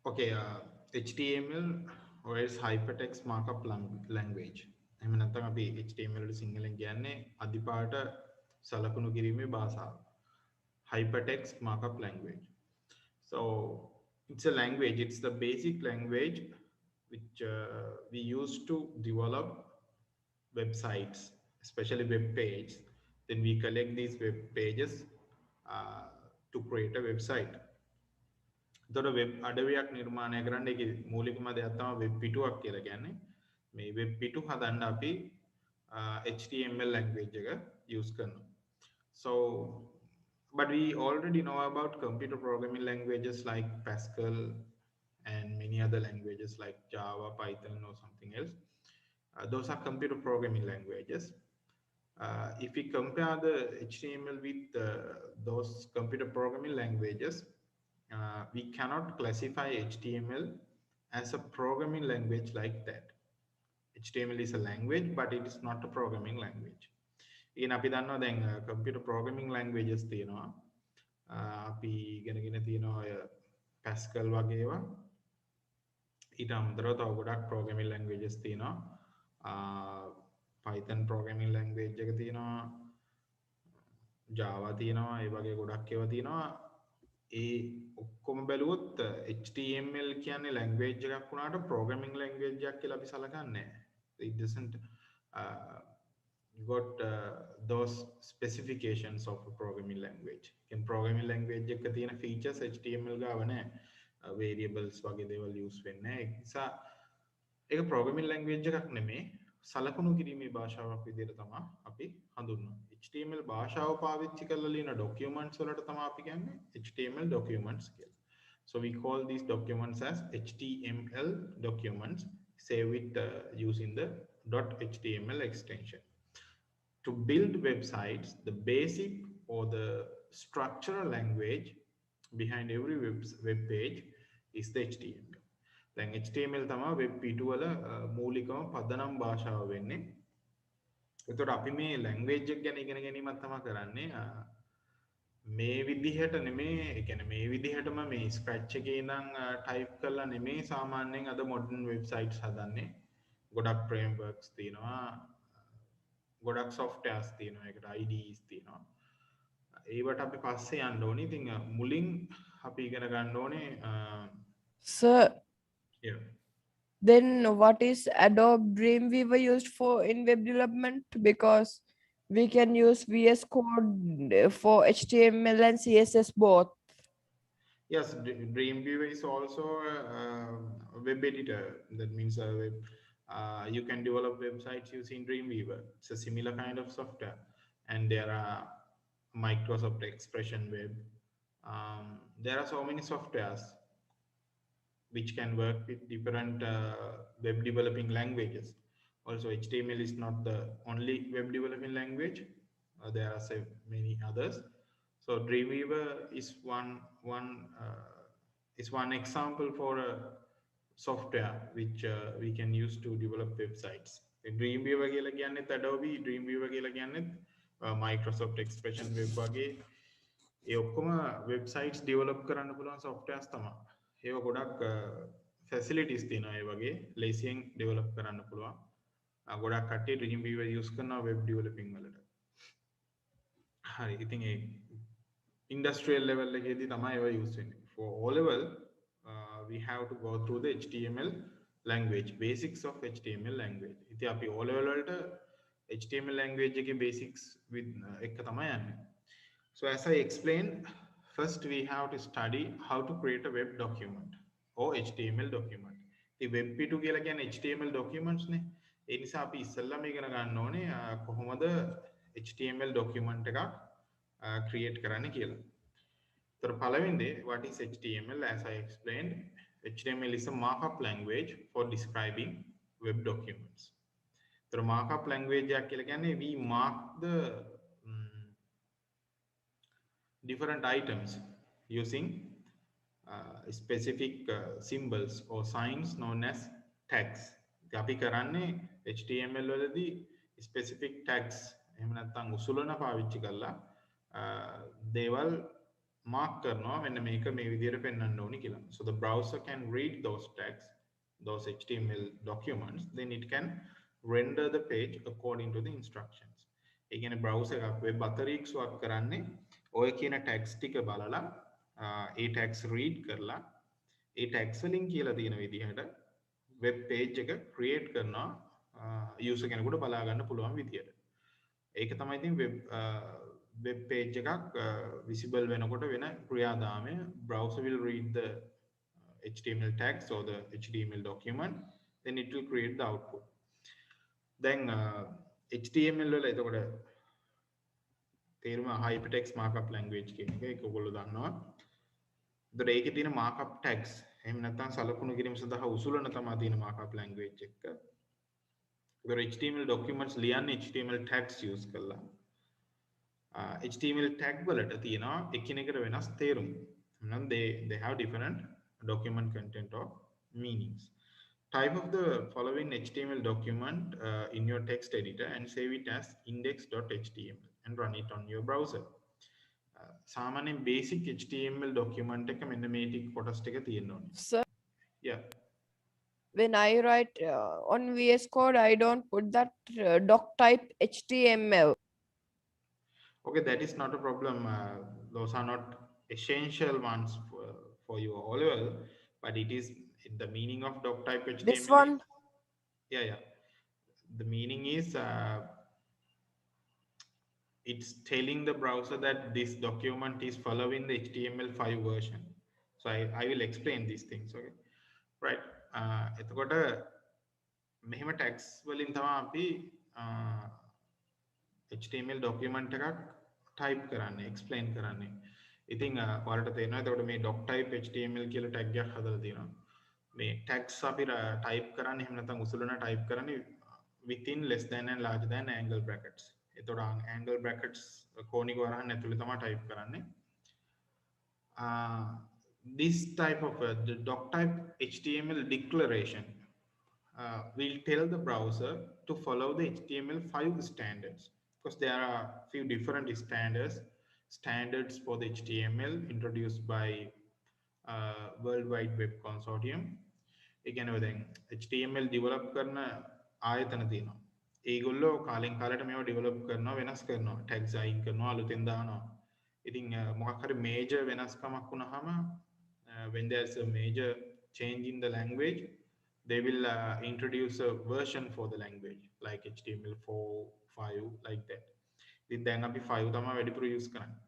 Okay, HTML or else hypertext markup language. එහෙම නැත්නම් අපි HTML වලට සිංහලෙන් කියන්නේ අදිපාට සලකුණු කිරීමේ භාෂාව. Hypertext markup language. So it's a language, it's the basic language which we use to develop websites, especially web page. Then we collect these web pages uh, to create a website. තොට web අඩවයක් නිර්මාණය කරන්න එක මූලිකම දෙයක් තමයි web පිටුවක් කියලා කියන්නේ. මේ වෙබ් පිටු හදන්න අපි HTML language එක use කරනවා. So but we already know about computer programming languages like Pascal and many other languages like Java, Python or something else. Those are computer programming languages. If we compare the HTML with those computer programming languages, we cannot classify HTML as a programming language like that. HTML is a language, but it is not a programming language. ඉතින් අපි දන්නවා දැන් computer programming languages තියෙනවා. අපි ඉගෙනගෙන තියෙනවා ඔය Pascal වගේ ඒවා. ඊට අමතරව තව ගොඩක් programming languages තියෙනවා. Python programming language එක තියෙනවා. Java තියෙනවා. ඒ වගේ ගොඩක් ඒවා තියෙනවා. ඒ ඔක්කොම බැලුවොත් HTML කියන්නේ language එකක් වුණාට programming language එකක් කියලා අපි සලකන්නේ නැහැ. It doesn't got those specifications of a programming language. In programming language එක තියෙන features HTML ගාව නැහැ. Variables වගේ දේවල් use වෙන්නේ නැහැ. ඒ නිසා ඒක programming language එකක් නෙමෙයි. සලකුණු කිරීමේ භාෂාවක් විදිහට තමයි අපි හඳුන්වන්නේ. HTML භාෂාව පාවිච්චි කරලා ලියන documents වලට තමයි අපි කියන්නේ HTML documents කියලා. So we call these documents as HTML documents. Save it using the .html extension. To build websites, the basic or the structural language behind every web page is the HTML. දැන් HTML තමයි web පිටුවල මූලිකම පදනම් භාෂාව වෙන්නේ. එතකොට අපි මේ language එක ගැන ඉගෙන ගැනීමක් තමයි කරන්නේ. මේ විදිහට නෙමෙයි, ඒ කියන්නේ මේ විදිහටම මේ ස්ක්‍රැච් එකේ ඉඳන් ටයිප් කරලා නෙමෙයි සාමාන්‍යයෙන් අද මොඩර්න් වෙබ්සයිට්ස් හදන්නේ. ගොඩක් ෆ්‍රේම්වර්ක්ස් තියෙනවා. ගොඩක් softwares තියෙනවා. ඒකට IDEs තියෙනවා. ඒවට අපි පස්සේ යන්න ඕනේ. ඉතින් මුලින් අපි ඉගෙන ගන්න ඕනේ Sir, yeah. then what is Adobe Dreamweaver used for in web development? Because we can use VS Code for HTML and CSS both. Yes, Dreamweaver is also a web editor. That means you can develop websites using Dreamweaver. It's a similar kind of software. And there are Microsoft Expression Web. There are so many softwares which can work with different web developing languages. Also, HTML is not the only web developing language. There are many others. So Dreamweaver is one example for a software which we can use to develop websites. Dreamweaver කියලා කියන්නේත් Adobe, Dreamweaver කියලා කියන්නේත් Microsoft Expression Web වගේ ඒ ඔක්කොම websites develop කරන්න පුළුවන් softwares තමයි. ඒව ගොඩක් facilities තියෙනවා ඒ වගේ ලේසියෙන් develop කරන්න පුළුවන්. ගොඩක් කට්ටිය Dreamweaver use කරනවා web developing වලට. හරි. ඉතින් ඒ industrial level එකේදී තමයි ඒවා use වෙන්නේ. For O level we have to go through the HTML language, basics of HTML language. ඉතින් අපි O level වලට HTML language එකේ basics with එක තමයි යන්නේ. So as I explained, first we have to study how to create a web document or HTML document. The web පිටු කියලා කියන්නේ HTML documents නේ. ඒ නිසා අපි ඉස්සෙල්ලාම ඉගෙන ගන්න ඕනේ කොහොමද HTML document එකක් create කරන්න කියලා. So පළවෙනි what is HTML? As I explained, HTML is a markup language for describing web documents. So markup language එකක් කියලා කියන්නේ we mark the different items using specific symbols or signs known as tags. අපි කරන්නේ HTML වලදී specific tags එහෙම නැත්නම් උසුලන පාවිච්චි කරලා දේවල් mark කරනවා මෙන්න මේක මේ විදිහට පෙන්වන්න ඕනි කියලා. So the browser can read those tags, those HTML documents, then it can render the page according to the instructions. ඒ කියන්නේ browser එකක් web අතරීක්ෂ swap කරන්නේ ඔය කියන tags ටික බලලා ඒ tags read කරලා ඒ tags වලින් කියලා තියෙන විදිහට web page එක create කරනවා user කෙනෙකුට බලා ගන්න පුළුවන් විදිහට. ඒක තමයි ඉතින් web page එකක් visible වෙනකොට වෙන ක්‍රියාදාමය. Browser will read the HTML tags or the HTML document, then it will create the output. දැන් HTML වල එතකොට තේරුම hypertext markup language කියන එක ඒක ඔයගොල්ලෝ දන්නවා. ඒතර ඒකේ තියෙන markup tags එහෙම නැත්නම් සලකුණු කිරීම සඳහා උසුලන තමයි තියෙන markup language එක. ඒතර HTML documents ලියන්නේ HTML tags use කරලා. HTML tag වලට තියෙනවා එකිනෙකට වෙනස් තේරුම්. එහෙනම් they have different document content or meanings. Type of the following HTML document in your text editor and save it as index.html and run it on your browser. සාමාන්‍යයෙන් basic HTML document එක මෙන්න මේ ටික කොටස් ටික තියෙන්න ඕනේ. Sir, Yeah. when I write on VS Code, I don't put that doc type HTML. Okay, that is not a problem. Those are not essential ones for you all well, but it is the meaning of doc type HTML. This one? Yeah. The meaning is it's telling the browser that this document is following the HTML5 version. So I will explain these things. Okay, right. එතකොට මෙහෙම tags වලින් තමයි අපි HTML document එකක් type කරන්නේ, explain කරන්නේ. ඉතින් ඔයාලට තේරෙනවා එතකොට මේ doc type HTML කියලා tag එකක් හදලා තියෙනවා. මේ tags අපි type කරන්නේ එහෙම නැත්නම් උසුලන type කරන්නේ within less than and larger than angle brackets. එතකොට angle brackets කෝණික වරහන් ඇතුලේ තමයි type කරන්නේ. This type of the doc type HTML declaration will tell the browser to follow the HTML5 standards, because there are few different standards for the HTML introduced by World Wide Web Consortium. ඒ කියන්නේ දැන් HTML develop කරන ආයතන තියෙනවා. ඒගොල්ලෝ කාලෙන් කාලට මේවා develop කරනවා, වෙනස් කරනවා, tags අයින් කරනවා, අලුතෙන් දානවා. ඉතින් මොකක් හරි major වෙනස්කමක් වුණාම when there's a major change in the language, they will introduce a version for the language like HTML4, 5 like that. ඉතින් දැන් අපි 5 තමයි වැඩිපුර use කරන්නේ.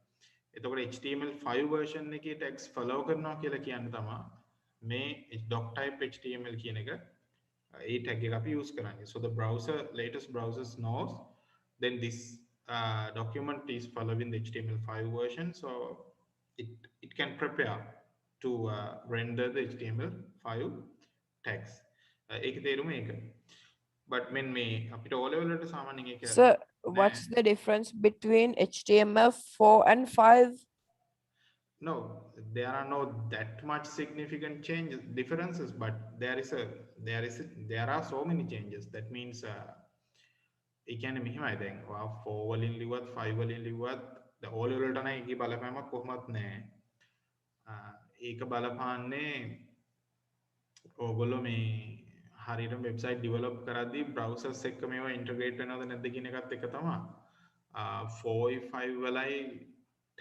එතකොට HTML5 version එකේ tags follow කරනවා කියලා කියන්නේ තමයි මේ doc type HTML කියන එක ඒ tag එක අපි use කරන්නේ. So the latest browsers knows then this document is following the HTML5 version, so it can prepare to render the HTML5 tags. ඒක තේරුම ඒක. But when me අපිට O level වලට සාමාන්‍යයෙන් ඒක Sir, what's the difference between HTML4 and 5? No, there are no that much significant differences, but there are so many changes. That means ඒ කියන්නේ මෙහෙමයි දැන් ඔයා 4 වලින් ලිව්වත් 5 වලින් ලිව්වත් the O level වලට නම් ඒකේ බලපෑමක් කොහොමත් නැහැ. ඒක බලපාන්නේ ඕගොල්ලෝ මේ හරියට වෙබ්සයිට් ඩෙවලොප් කරද්දී බ්‍රවුසර්ස් එක්ක මේවා ඉන්ටග්‍රේට් වෙනවද නැද්ද කියන එකත් එක තමයි. 4 5 වලයි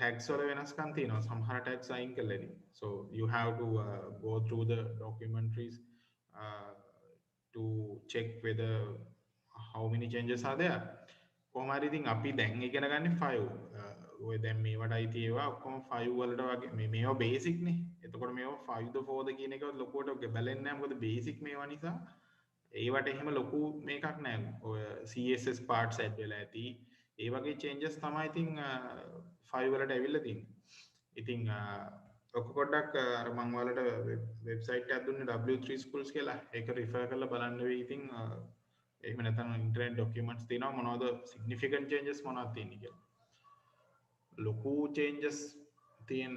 tags වල වෙනස්කම් තියෙනවා. සමහර tags අයින් කරලා ඉන්නේ. So you have to go through the documentaries to check whether how many changes are there. කොහොම හරි ඉතින් අපි දැන් ඉගෙන ගන්නේ 5. ඔය දැන් මේවට අයිති ඒවා ඔක්කොම 5 වලට වගේ මේවා බේසික් නේ. එතකොට මේවා 5ද 4ද කියන එක ලොකුවට බැලෙන්නේ නැහැ. මොකද බේසික් මේවා නිසා ඒවට එහෙම ලොකු මේකක් නැහැ. ඔය CSS parts add වෙලා ඇති. ඒ වගේ changes තමයි ඉතින් 5 වලට ඇවිල්ලා තියෙන්නේ. ඉතින් ඔක පොඩ්ඩක් අර මම ඔයාලට වෙබ්සයිට් එකක් දුන්නේ W3 schools කියලා. ඒක refer කරලා බලන්න වෙයි. ඉතින් එහෙම නැත්නම් ඉන්ටර්නෙට් ડોකියුමන්ට්ස් තියෙනවා මොනවද significant changes මොනවද තියෙන්නේ කියලා. ලොකු changes තියෙන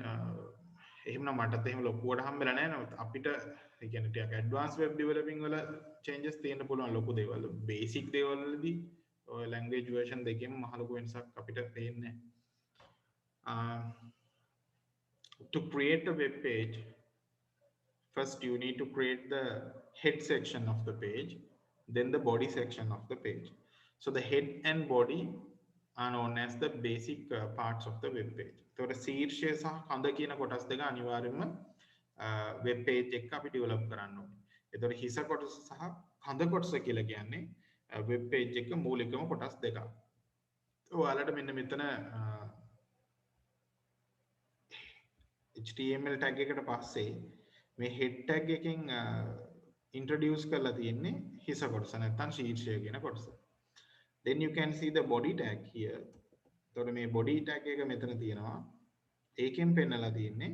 එහෙමනම් මටත් එහෙම ලොකුවට හම්බෙලා නැහැ නේද අපිට ඒ කියන්නේ ටිකක් ඇඩ්වාන්ස් වෙබ් ඩෙවලොපින් වල changes තියෙන්න පුළුවන් ලොකු දේවල් බේසික් දේවල් වලදී ඔය language version දෙකෙන් මහ ලොකු වෙනසක් අපිට පේන්නේ නැහැ. To create a web page, first you need to create the head section of the page, then the body section of the page. So the head and body are known as the basic parts of the web page. එතකොට ශීර්ෂය සහ කඳ කියන කොටස් දෙක අනිවාර්යයෙන්ම web page එක අපි develop කරන්න ඕනේ. එතකොට හිස කොටස සහ කඳ කොටස කියලා කියන්නේ web page එක මූලිකම කොටස් දෙකක්. ඔයාලට මෙන්න මෙතන HTML tag එකට පස්සේ මේ head tag එකෙන් introduce කරලා තියෙන්නේ හිස කොටස නැත්නම් ශීර්ෂය කියන කොටස. Then you can see the body tag here. එතකොට මේ body tag එක මෙතන තියෙනවා. ඒකෙන් පෙන්නලා තියෙන්නේ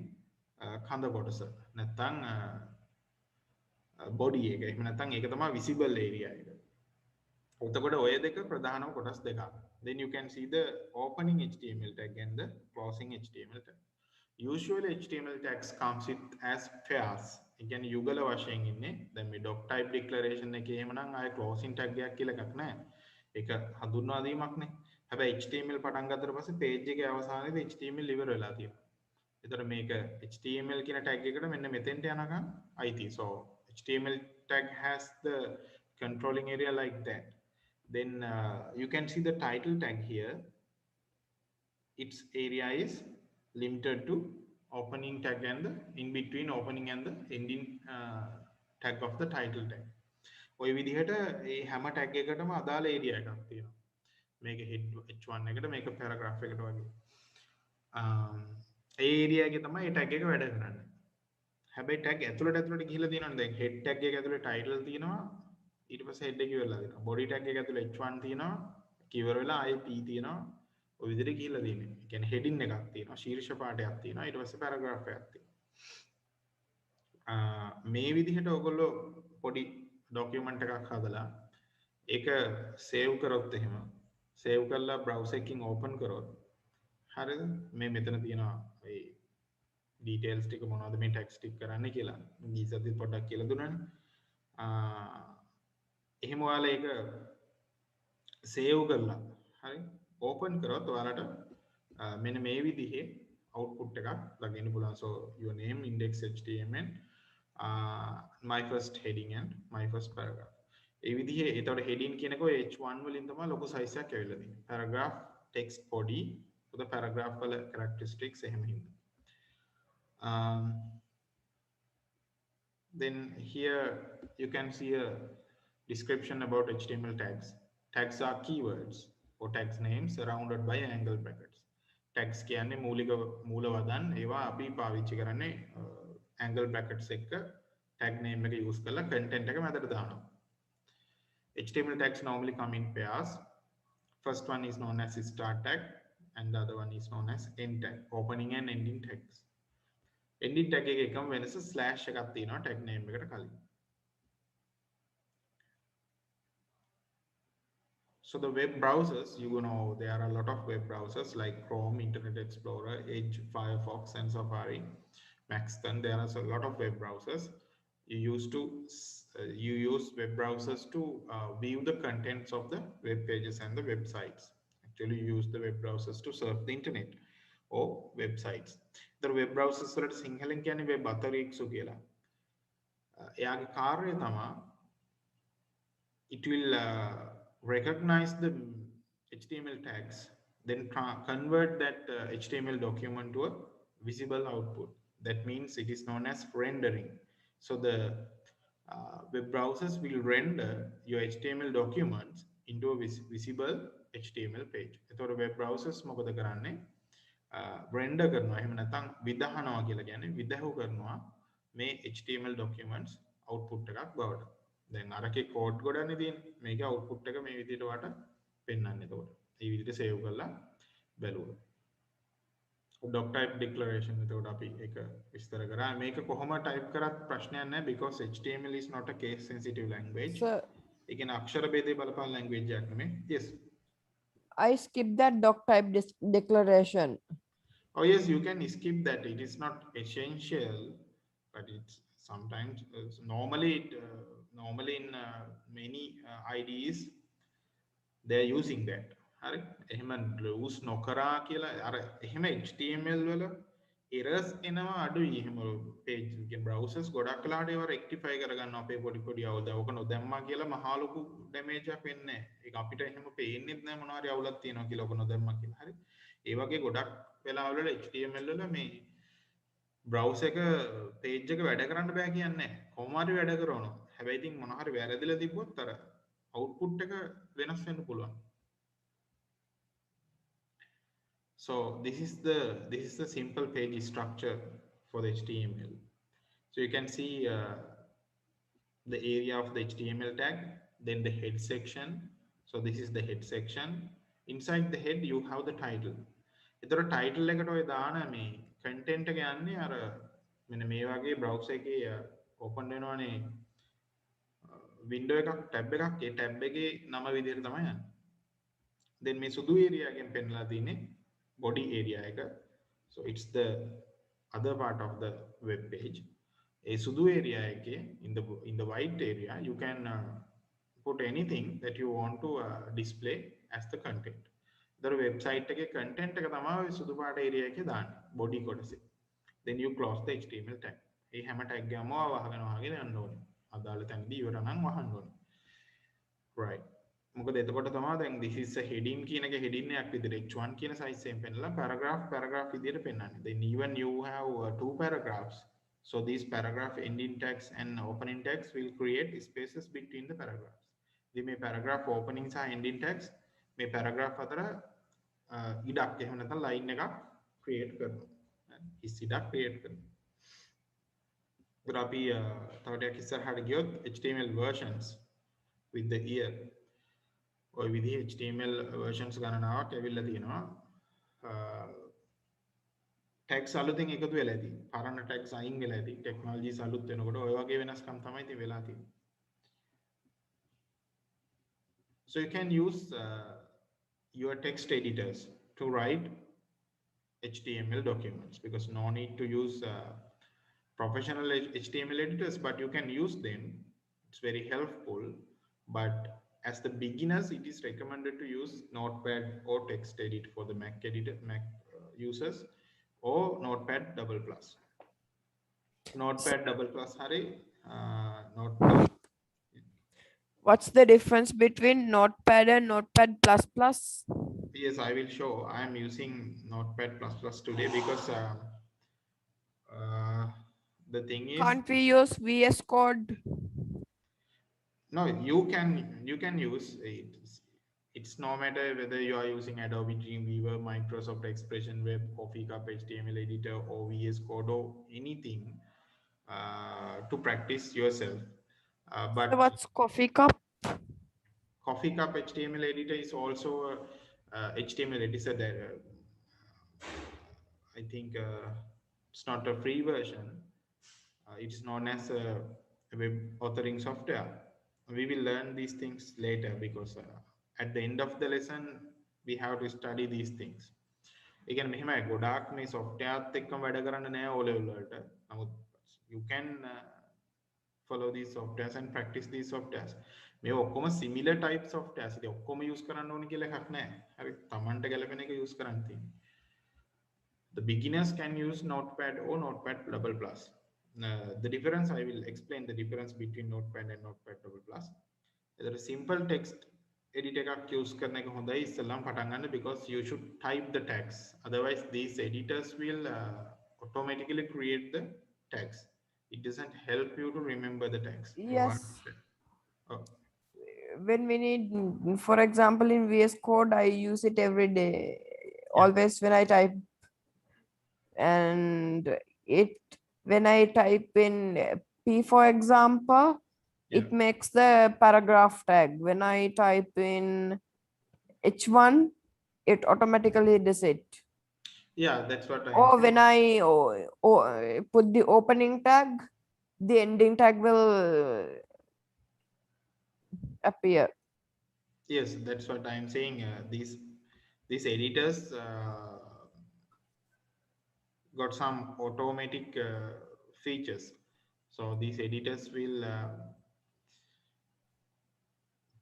කඳ කොටස නැත්නම් body එක. එහෙම නැත්නම් ඒක තමයි visible area එක. එතකොට ඔය දෙක ප්‍රධානම කොටස් දෙකක්. Then you can see the opening HTML tag and the closing HTML tag. Usually HTML tags comes with as pairs. ඒ කියන්නේ යුගල වශයෙන් ඉන්නේ. දැන් මේ doc type declaration එකේ එහෙමනම් ආයේ closing tag එකක් කියලා එකක් නැහැ. ඒක හඳුන්වා දීමක්නේ. හැබැයි HTML පටන් ගත්තට පස්සේ page එකේ අවසානයේදී HTML ඉවර වෙලා තියෙනවා. එතකොට මේක HTML කියන tag එකට මෙන්න මෙතෙන්ට යනකම් අයිති. So HTML tag has the controlling area like that. Then you can see the title tag here. Its area is limited to opening tag and the in between opening and the ending tag of the title tag. ඔය විදිහට මේ හැම tag එකකටම අදාළ area එකක් තියෙනවා. මේක head h1 එකට මේක paragraph එකට වගේ. ඒ area එකේ තමයි මේ tag එක වැඩ කරන්නේ. හැබැයි tag ඇතුළට ගිහිල්ලා තියෙනවනේ. දැන් head tag එක ඇතුළේ title තියෙනවා. ඊට පස්සේ head එක ඉවරලා තියෙනවා. body tag එක ඇතුළේ h1 තියෙනවා. ඉවර වෙලා ආයේ p තියෙනවා. ඔය විදිහට ගිහිල්ලා තියෙන්නේ. ඒ කියන්නේ heading එකක් තියෙනවා, ශීර්ෂ පාඩයක් තියෙනවා, ඊට පස්සේ paragraph එකක් තියෙනවා. මේ විදිහට ඔයගොල්ලෝ පොඩි document එකක් හදලා ඒක save කරොත් එහෙම save කරලා browser එකකින් open කරොත් හරිද? මේ මෙතන තියෙනවා මේ details ටික මොනවද මේ text ටික කරන්නේ කියලා. ගීසද්දි පොඩ්ඩක් කියලා දුන්නානේ. එහෙම ඔයාලා ඒක save කරලා හරි open කරොත් ඔයාලට මෙන්න මේ විදිහේ output එකක් ළඟින්න පුළුවන්. So your name index html my first heading and my first paragraph. ඒ විදිහේ ඒතකොට heading කියනකො h1 වලින් තමයි ලොකු size එකක් ඇවිල්ලා තියෙන්නේ. paragraph text body for the paragraph වල characteristics එහෙම හින්දා. Then here you can see a description about HTML tags. Tags are keywords or tags names surrounded by angle brackets. Tags කියන්නේ මූල වදන් ඒවා අපි පාවිච්චි කරන්නේ angle brackets එක tag name එක use කරලා content එක මැදට දානවා. HTML tags normally come in pairs. First one is known as start tag and the other one is known as end tag, opening and ending tags. Ending tag එකේ එකම වෙනස slash එකක් තියෙනවා tag name එකට කලින්. So the web browsers, you know, there are a lot of web browsers like Chrome, Internet Explorer, Edge, Firefox, and Safari, Maxton. There are a lot of web browsers. You use web browsers to view the contents of the web pages and the websites. Actually, you use the web browsers to surf the internet or websites. The web browsers වලට සිංහලෙන් කියන්නේ web අතරීක්ෂු කියලා. එයාගේ කාර්යය තමයි it will recognize the HTML tags, then convert that HTML document to a visible output. That means it is known as rendering. So the web browsers will render your HTML documents into a visible HTML page. එතකොට web browsers මොකද කරන්නේ? render කරනවා. එහෙම නැත්නම් විදහනවා කියලා කියන්නේ විදහුව කරනවා මේ HTML documents output එකක් බවට. දැන් අරකේ කෝඩ් ගොඩනේ තියෙන්නේ. මේකේ output එක මේ විදිහට වට පෙන්වන්නේ. එතකොට මේ විදිහට save කරලා බලුවා. doc type declaration එතකොට අපි ඒක විස්තර කරා. මේක කොහොම type කරත් ප්‍රශ්නයක් නැහැ because HTML is not a case sensitive language. So ඒ කියන්නේ අක්ෂර භේදේ බලපාන language එකක් නෙමෙයි. Yes. I skipped that doc type declaration. Oh yes, you can skip that. It is not essential, but it's sometimes normally in many IDEs they are using that. හරි එහෙම use නොකරා කියලා අර එහෙම HTML වල errors එනවා අඩුයි එහෙම page එකේ browsers ගොඩක් වෙලාවට ඒවා rectify කරගන්න අපේ පොඩි පොඩි අවුල්. ඔක නොදැම්මා කියලා මහා ලොකු damage එකක් වෙන්නේ නැහැ. ඒක අපිට එහෙම පේන්නේත් නැහැ මොනවා හරි අවුලක් තියෙනවා කියලා ඔක නොදැම්මා කියලා. හරි. ඒ වගේ ගොඩක් වෙලාවල HTML වල මේ browser එක page එක වැඩ කරන්න බෑ කියන්නේ නැහැ. කොහොම හරි වැඩ කරනවා. හැබැයි ඉතින් මොනවා හරි වැරදිලා තිබ්බොත් අර output එක වෙනස් වෙන්න පුළුවන්. So this is the simple page structure for the HTML. So you can see the area of the HTML tag, then the head section. So this is the head section. Inside the head you have the title. ඒතර title එකට ඔය දාන මේ content එක යන්නේ අර මෙන්න මේ වගේ browser එකේ open වෙනවනේ window එකක් tab එකක් ඒ tab එකේ නම විදිහට තමයි යන්නේ. then මේ සුදු area එකෙන් පෙන්නලා තියෙන්නේ body area එක. So it's the other part of the web page. A sudo area in the white area you can put anything that you want to display as the content. The website එකේ content එක තමයි සුදු පාට area එකේ දාන්නේ body කොටසේ. Then you close the HTML tag. ඒ හැම tag එකම වහගෙන යන්න ඕනේ. අදාළ තැනදී ඉවර නම් වහන්න ඕනේ. Right. මොකද එතකොට තමයි දැන් this is a heading කියන එක heading එකක් විදිහට h1 කියන size එකෙන් පෙන්නලා paragraph විදිහට පෙන්නන්නේ. Then even you have two paragraphs. So these paragraph ending tags and opening tags will create spaces between the paragraphs. ඉතින් මේ paragraph opening සහ ending tags මේ paragraph අතර ඉඩක් එහෙම නැත්නම් line එකක් create කරනවා. ඉස් ඉඩක් create කරනවා. අපි තව ටිකක් ඉස්සරහට ගියොත් HTML versions with the year ඔය විදිහේ HTML versions ගණනාවක් ඇවිල්ලා තියෙනවා. tags අලුතෙන් එකතු වෙලා ඇති. පරණ tags අයින් වෙලා ඇති. technologies අලුත් වෙනකොට ඔය වගේ වෙනස්කම් තමයි ඉතින් වෙලා තියෙන්නේ. So you can use your text editors to write HTML documents because no need to use professional HTML editors, but you can use them. It's very helpful, but as the beginners it is recommended to use Notepad or TextEdit for the Mac users or Notepad double plus. Notepad double plus hari Notepad. What's the difference between Notepad and Notepad plus plus? Yes, I will show. I am using Notepad plus plus today because the thing is, can't we use VS Code? no, you can use it. It's no matter whether you are using Adobe Dreamweaver, Microsoft Expression Web, Coffee Cup HTML editor, or VS Code or anything to practice yourself. But So what's Coffee Cup? Coffee Cup HTML editor is also a HTML editor that I think it's not a free version. It's known as a web authoring software. We will learn these things later because at the end of the lesson we have to study these things. ඒ කියන්නේ මෙහෙමයි ගොඩාක් මේ software එකත් එක්කම වැඩ කරන්න නෑ O level වලට. නමුත් you can follow these softwares and practice these softwares. මේ ඔක්කොම similar type softwares. ඉතින් ඔක්කොම use කරන්න ඕනේ කියලා එකක් නෑ. හරි තමන්ට ගැලපෙන එක use කරන්න තියෙන්නේ. The beginners can use Notepad or Notepad double plus. The difference I will explain the difference between Notepad and Notepad double plus. There is a simple text editor එකක් use කරන එක හොඳයි ඉස්සෙල්ලාම පටන් ගන්න because you should type the tags. Otherwise these editors will automatically create the tags. It doesn't help you to remember the tags. Yes. Oh. When we need, for example, in VS Code, I use it every day. Yeah. Always when I type, and when I type in P, for example, Yeah. it makes the paragraph tag. When I type in H1, it automatically does it. Yeah, that's what I. Or when I put the opening tag, the ending tag will appear. Yes, that's what I am saying. These editors got some automatic features. So these editors will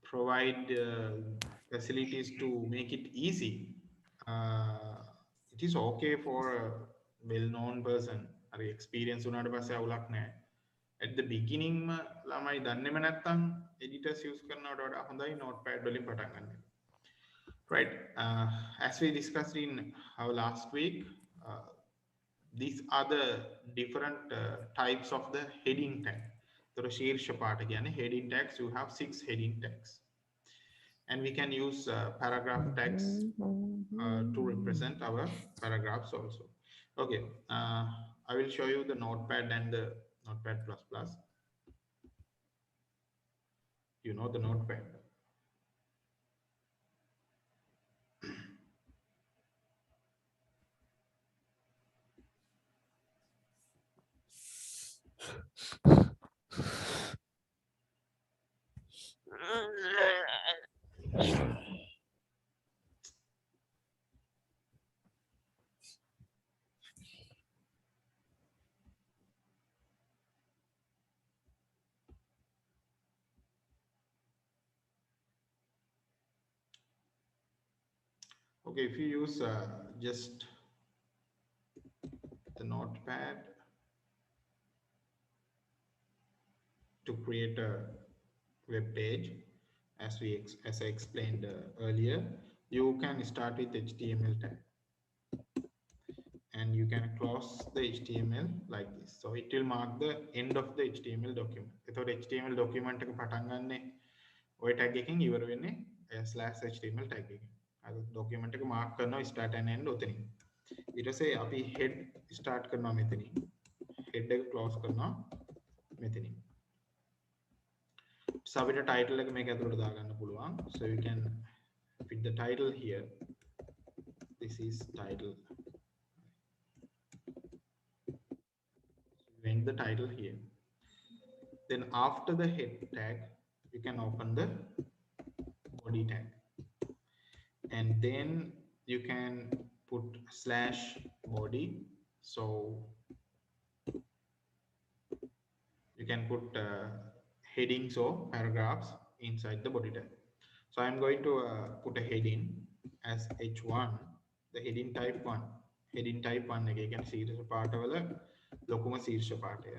provide facilities to make it easy. It is okay for well known person හරි experience වුණාට පස්සේ අවුලක් නැහැ. At the beginning ළමයි දන්නේම නැත්නම් editors use කරනවට වඩා හොඳයි notepad වලින් පටන් ගන්න. Right. As we discussed in our last week, these are the different types of the heading tag. So शीर्ष पाठ කියන්නේ heading tags. You have 6 heading tags, and we can use paragraph tags to represent our paragraphs also. Okay, I will show you the notepad and the notepad plus plus. You know the notepad. Okay, if you use just the notepad to create a web page, as I explained earlier, you can start with HTML tag and you can close the HTML like this. So it will mark the end of the HTML document. Without HTML document එක පටන් ගන්නෙ ඔය tag එකකින් ඉවර වෙන්නේ /html tag එකකින්. අර document එක mark කරනවා start and end උතනින්. ඊට පස්සේ අපි head start කරනවා මෙතනින්. head එක close කරනවා මෙතනින්. So අපිට title එක මේක ඇතුළට දාගන්න පුළුවන්. So you can fit the title here. This is title. Bring the title here. Then after the head tag, you can open the body tag, and then you can put /body. So you can put headings or paragraphs inside the body tag. So I'm going to put a heading as h1, the heading type 1. Heading type 1 එක කියන්නේ ශීර්ෂ පාඨවල ලොකුම ශීර්ෂ පාඨය.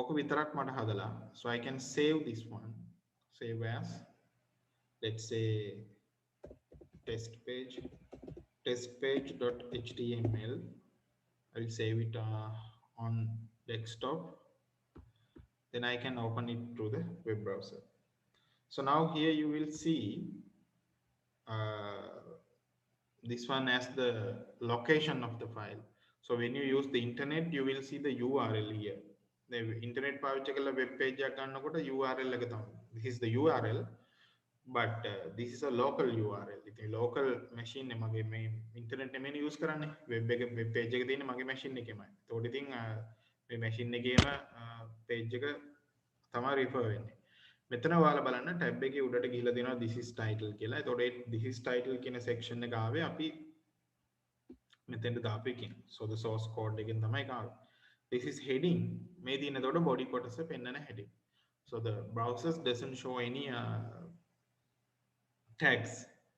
ඔක විතරක් මට හදලා. So I can save this one. Save as, let's say, test page.html. I will save it on desktop. Then I can open it through the web browser. So now here you will see this one as the location of the file. So when you use the internet, you will see the URL here. The internet පාවිච්චි කරලා web page එකක් ගන්නකොට URL එක තමයි. This is the URL, but this is a local URL. ඉතින් local machine එක මගේ මේ internet නෙමෙයි use කරන්නේ. web page එක තියෙන්නේ මගේ machine එකේමයි. ඒතකොට ඉතින් මේ machine එකේම page එක තමයි refer වෙන්නේ. මෙතන ඔයාලා බලන්න tab එකේ උඩට ගිහිලා දෙනවා this is title කියලා. එතකොට ඒ this is title කියන section එක ආවේ අපි මෙතෙන්ට දාපු එකකින්. So the source code එකෙන් තමයි ආවේ. This is heading. මේ දින එතකොට body කොටස පෙන්නන heading. So the browsers doesn't show any tags,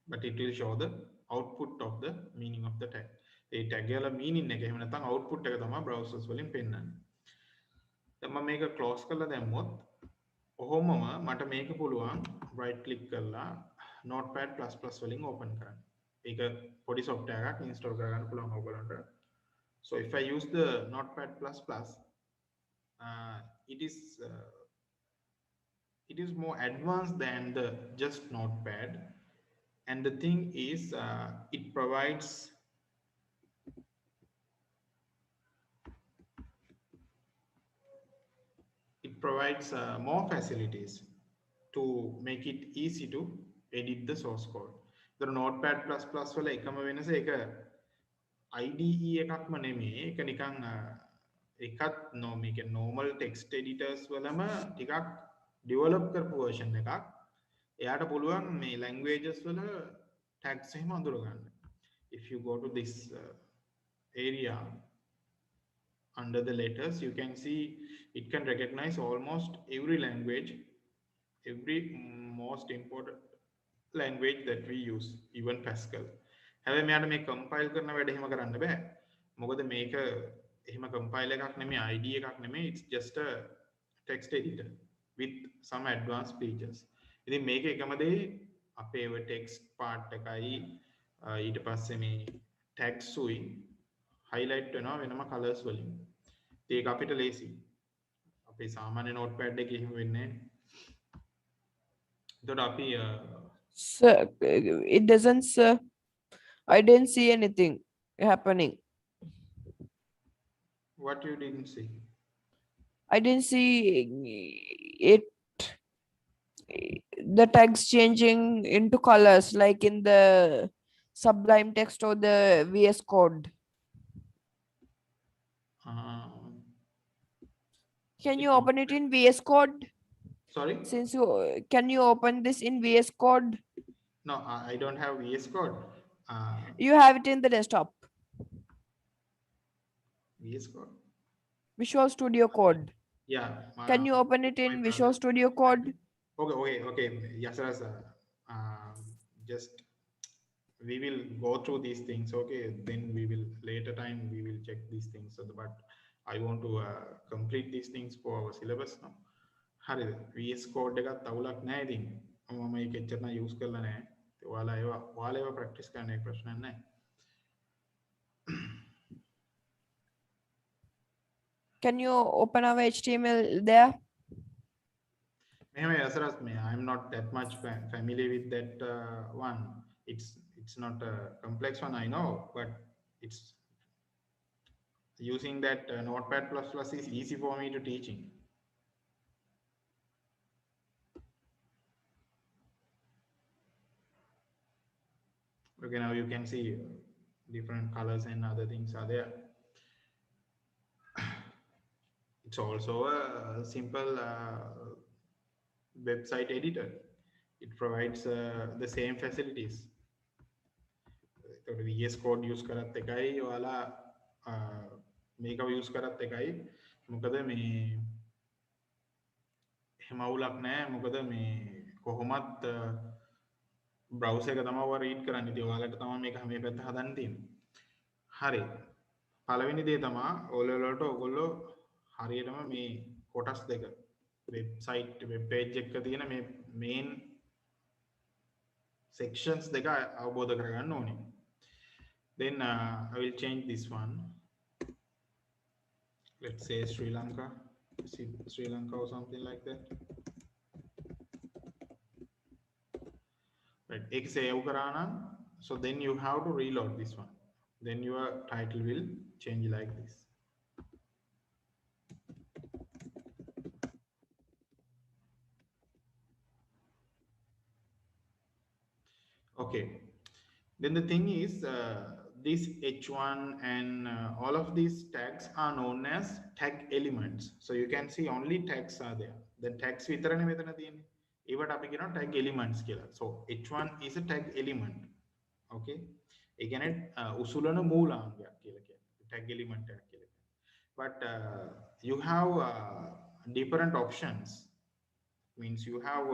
but it will show the output of the meaning of the tag. A tag වල meaning එක එහෙම නැත්නම් output එක තමයි browsers වලින් පෙන්නන්නේ. දැන් මම මේක close කරලා දැම්මොත් ඔහොමම මට මේක පුළුවන් right click කරලා notepad++ වලින් open කරන්න. ඒක පොඩි software එකක් install කරගන්න පුළුවන් ඔයගොල්ලන්ට. So if I use the notepad++, it is more advanced than the just notepad, and the thing is it provides more facilities to make it easy to edit the source code. The notepad++ වල එකම වෙනස ඒක IDE එකක්ම නෙමෙයි. ඒක නිකන් එකත් මේක normal text editors වලම ටිකක් develop කරපු version එකක්. එයාට පුළුවන් මේ languages වල tags එහෙම අඳුර ගන්න. If you go to this area under the letters, you can see it can recognize almost every language every most important language that we use, even Pascal. හැබැයි මෙයාට මේ compile කරන වැඩ එහෙම කරන්න බෑ. මොකද මේක එහෙම compile එකක් නෙමෙයි, IDE එකක් නෙමෙයි, it's just a text editor with some advanced features. ඉතින් මේක එකම දේ අපේ text part එකයි ඊට පස්සේ මේ tags උයි highlight වෙනවා වෙනම colors වලින්. ඒක අපිට ලේසි. අපේ සාමාන්‍ය notepad එකේ එහෙම වෙන්නේ නැහැ. එතකොට අපි Sir, it doesn't, sir. I didn't see anything happening. what you didn't see? I didn't see it, the tags changing into colors like in the Sublime Text or the VS Code. Can you open it in VS Code? Sorry? Since you can you open this in VS Code? No, I don't have VS Code. You have it in the desktop. VS Code? Visual Studio Code. Yeah. Can you open it in Visual Studio Code? Okay. Yes, sir. Just we will go through these things. Okay, then we will later time we will check these things. So, but I want to complete these things for our syllabus now. හරිද? VS Code එකත් අවුලක් නැහැ ඉතින්. මම මේක එච්චරම use කරලා නැහැ. ඔයාලා ඒවා practice කරන්න එක ප්‍රශ්නයක් නැහැ. Can you open our HTML there? I'm not that much familiar with that one. It's not a complex one, I know, but it's using that Notepad++ is easy for me to teaching. Okay, now you can see different colors and other things are there. It's also a simple website editor. It provides the same facilities. VS Code use කරත් එකයි ඔයාලා මේක use කරත් එකයි. මොකද මේ එහෙම අවුලක් නැහැ. මොකද මේ කොහොමත් browser එක තමයි ඔයා read කරන්නේ. ඉතින් ඔයාලට තමයි මේක මේ පැත්ත හදන්න තියෙන්නේ. හරි. පළවෙනි දේ තමයි ඔයාලට ඔයගොල්ලෝ හරියටම මේ කොටස් දෙක වෙබ්සයිට් වෙබ් පේජ් එකක තියෙන මේ මේන් sections දෙක අවබෝධ කරගන්න ඕනේ. Then I will change this one. Let's say Sri Lanka or something like that. Right, ek save karana. So then you have to reload this one. Then your title will change like this. Okay. Then the thing is, this H1 and all of these tags are known as tag elements. So you can see only tags are there. The tags විතරනේ මෙතන තියෙන්නේ. ඒවට අපි කියනවා tag elements කියලා. So H1 is a tag element. Okay. ඒ කියන්නේ උසුලන මූලාංගයක් කියලා කියන්නේ. Tag element එකක් කියලා. But you have different options. Means you have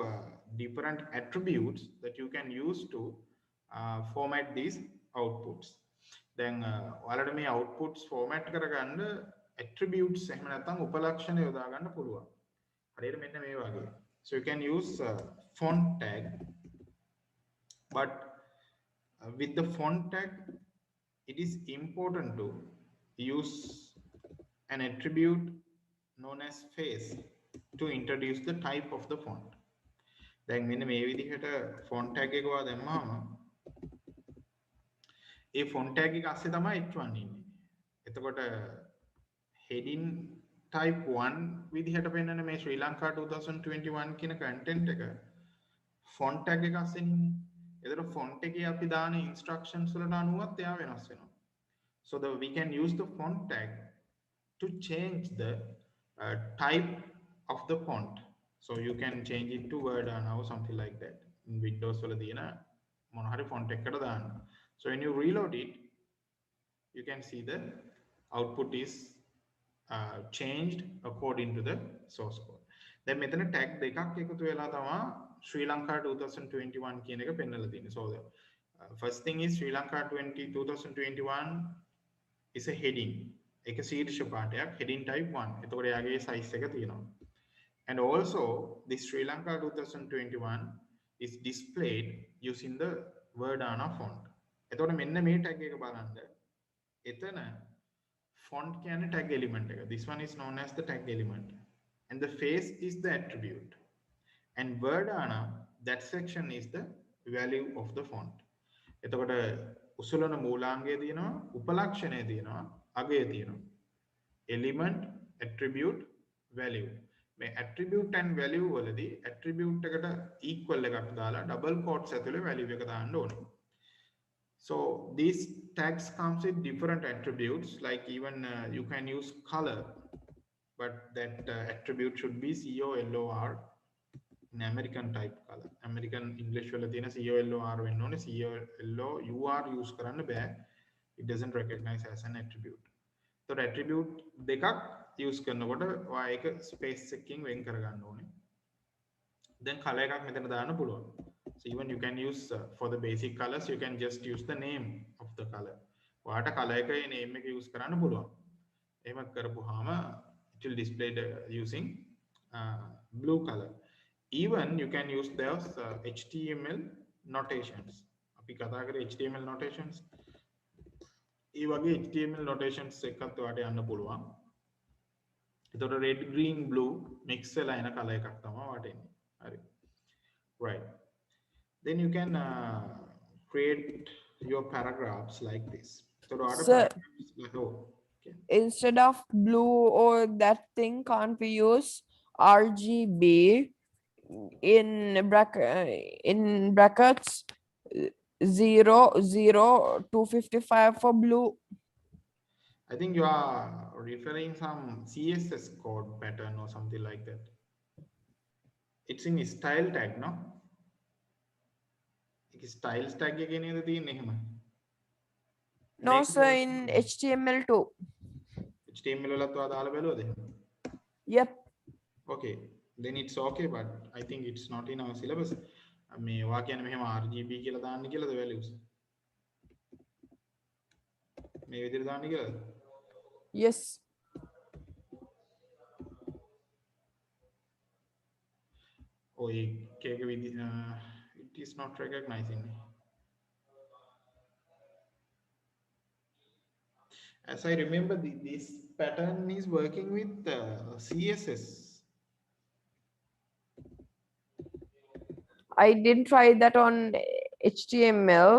different attributes that you can use to format these outputs. Then ඔයාලට මේ outputs format කරගන්න attributes එහෙම නැත්නම් උපලක්ෂණ යොදා ගන්න පුළුවන්. හරියට මෙන්න මේ වගේ. So you can use font tag, but with the font tag it is important to use an attribute known as face to introduce the type of the font. දැන් මෙන්න මේ විදිහට font tag එක ඔයා දැම්මම ඒ font tag එක ASCII තමයි H1 ඉන්නේ. එතකොට heading type 1 විදිහට පෙන්නන මේ ශ්‍රී ලංකා 2021 කියන content එක font tag එක ASCII ඉන්නේ. එතකොට font එකේ අපි දාන instructions වලට අනුවත් එයා වෙනස් වෙනවා. So we can use the font tag to change the type of the font. So you can change it to Word or now something like that. In Windows වල තියෙන මොන හරි font එකකට දාන්න. So when you reload it, you can see the output is changed according to the source code. දැන් මෙතන tag දෙකක් එකතු වෙලා තමයි Sri Lanka 2021 කියන එක පෙන්වලා තියෙන්නේ. So the first thing is Sri Lanka 2021 is a heading. ඒක ශීර්ෂ පාඨයක් heading type 1. එතකොට යාගේ size එක තියෙනවා. And also this Sri Lanka 2021 is displayed using the Verdana font. එතකොට මෙන්න මේ tag එක බලන්න. එතන font කියන්නේ tag element එක. This one is known as the tag element. And the face is the attribute. And Verdana, that section is the value of the font. එතකොට උසලන මූලාංගය තියෙනවා, උපලක්ෂණය තියෙනවා, අගය තියෙනවා. Element, attribute, value. මේ attribute and value වලදී attribute එකට equal එකක් දාලා double quotes ඇතුලේ value එක දාන්න ඕනේ. So these tags comes with different attributes, like even you can use color, but that attribute should be COLOR in American type color. American English වල තියෙන COLOR වෙන්න ඕනේ. COLOUR use කරන්න බෑ. It doesn't recognize as an attribute. So attribute දෙකක් use කරනකොට ඔයා ඒක space එකකින් වෙන් කරගන්න ඕනේ. Then color එකක් මෙතන දාන්න පුළුවන්. So even you can use for the basic colors, you can just use the name of the color. ඔයාට color එකේ name එක use කරන්න පුළුවන්. එහෙම කරපුවාම it will display using blue color. Even you can use those HTML notations. අපි කතා කරේ HTML notations. ඒ වගේ HTML notations එකත් ඔයාට යන්න පුළුවන්. එතකොට red green blue mix වෙලා එන color එකක් තමයි ඔයාට එන්නේ. හරි. Right. Then you can create your paragraphs like this. So paragraphs like, okay. Instead of blue or that thing, can't we use RGB in brackets 00255 for blue? I think you are referring some CSS code pattern or something like that. It's in style tag, no? Styles tag එකේ නේද තියෙන්නේ එහෙම. No sir, in HTML2. HTML වලත් ඔයා දාලා බැලුවද එහෙම? Yep. Okay, then it's okay, but I think it's not in our syllabus. මේ ඔයා කියන්නේ මෙහෙම RGB කියලා දාන්න කියලාද values? මේ විදිහට දාන්න කියලාද? Yes. Oh, it is not recognizing me. As I remember, this pattern is working with CSS. I didn't try that on HTML.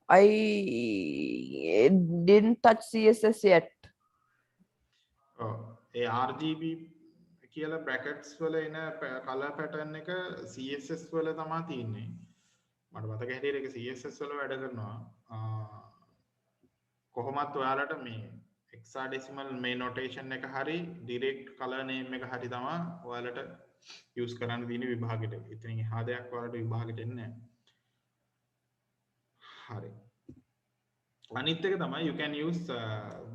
I didn't touch CSS yet. Oh, a RGB කියලා brackets වල එන color pattern එක CSS වල තමයි තියෙන්නේ. මට මතක හැටියට ඒක CSS වල වැඩ කරනවා. කොහොමත් ඔයාලට මේ hexadecimal මේ notation එක හරි direct color name එක හරි තමයි ඔයාලට use කරන්න තියෙන විභාගෙට. ඉතින් එහා දෙයක් ඔයාලට විභාගෙට එන්නේ නැහැ. හරි. අනිත් එක තමයි you can use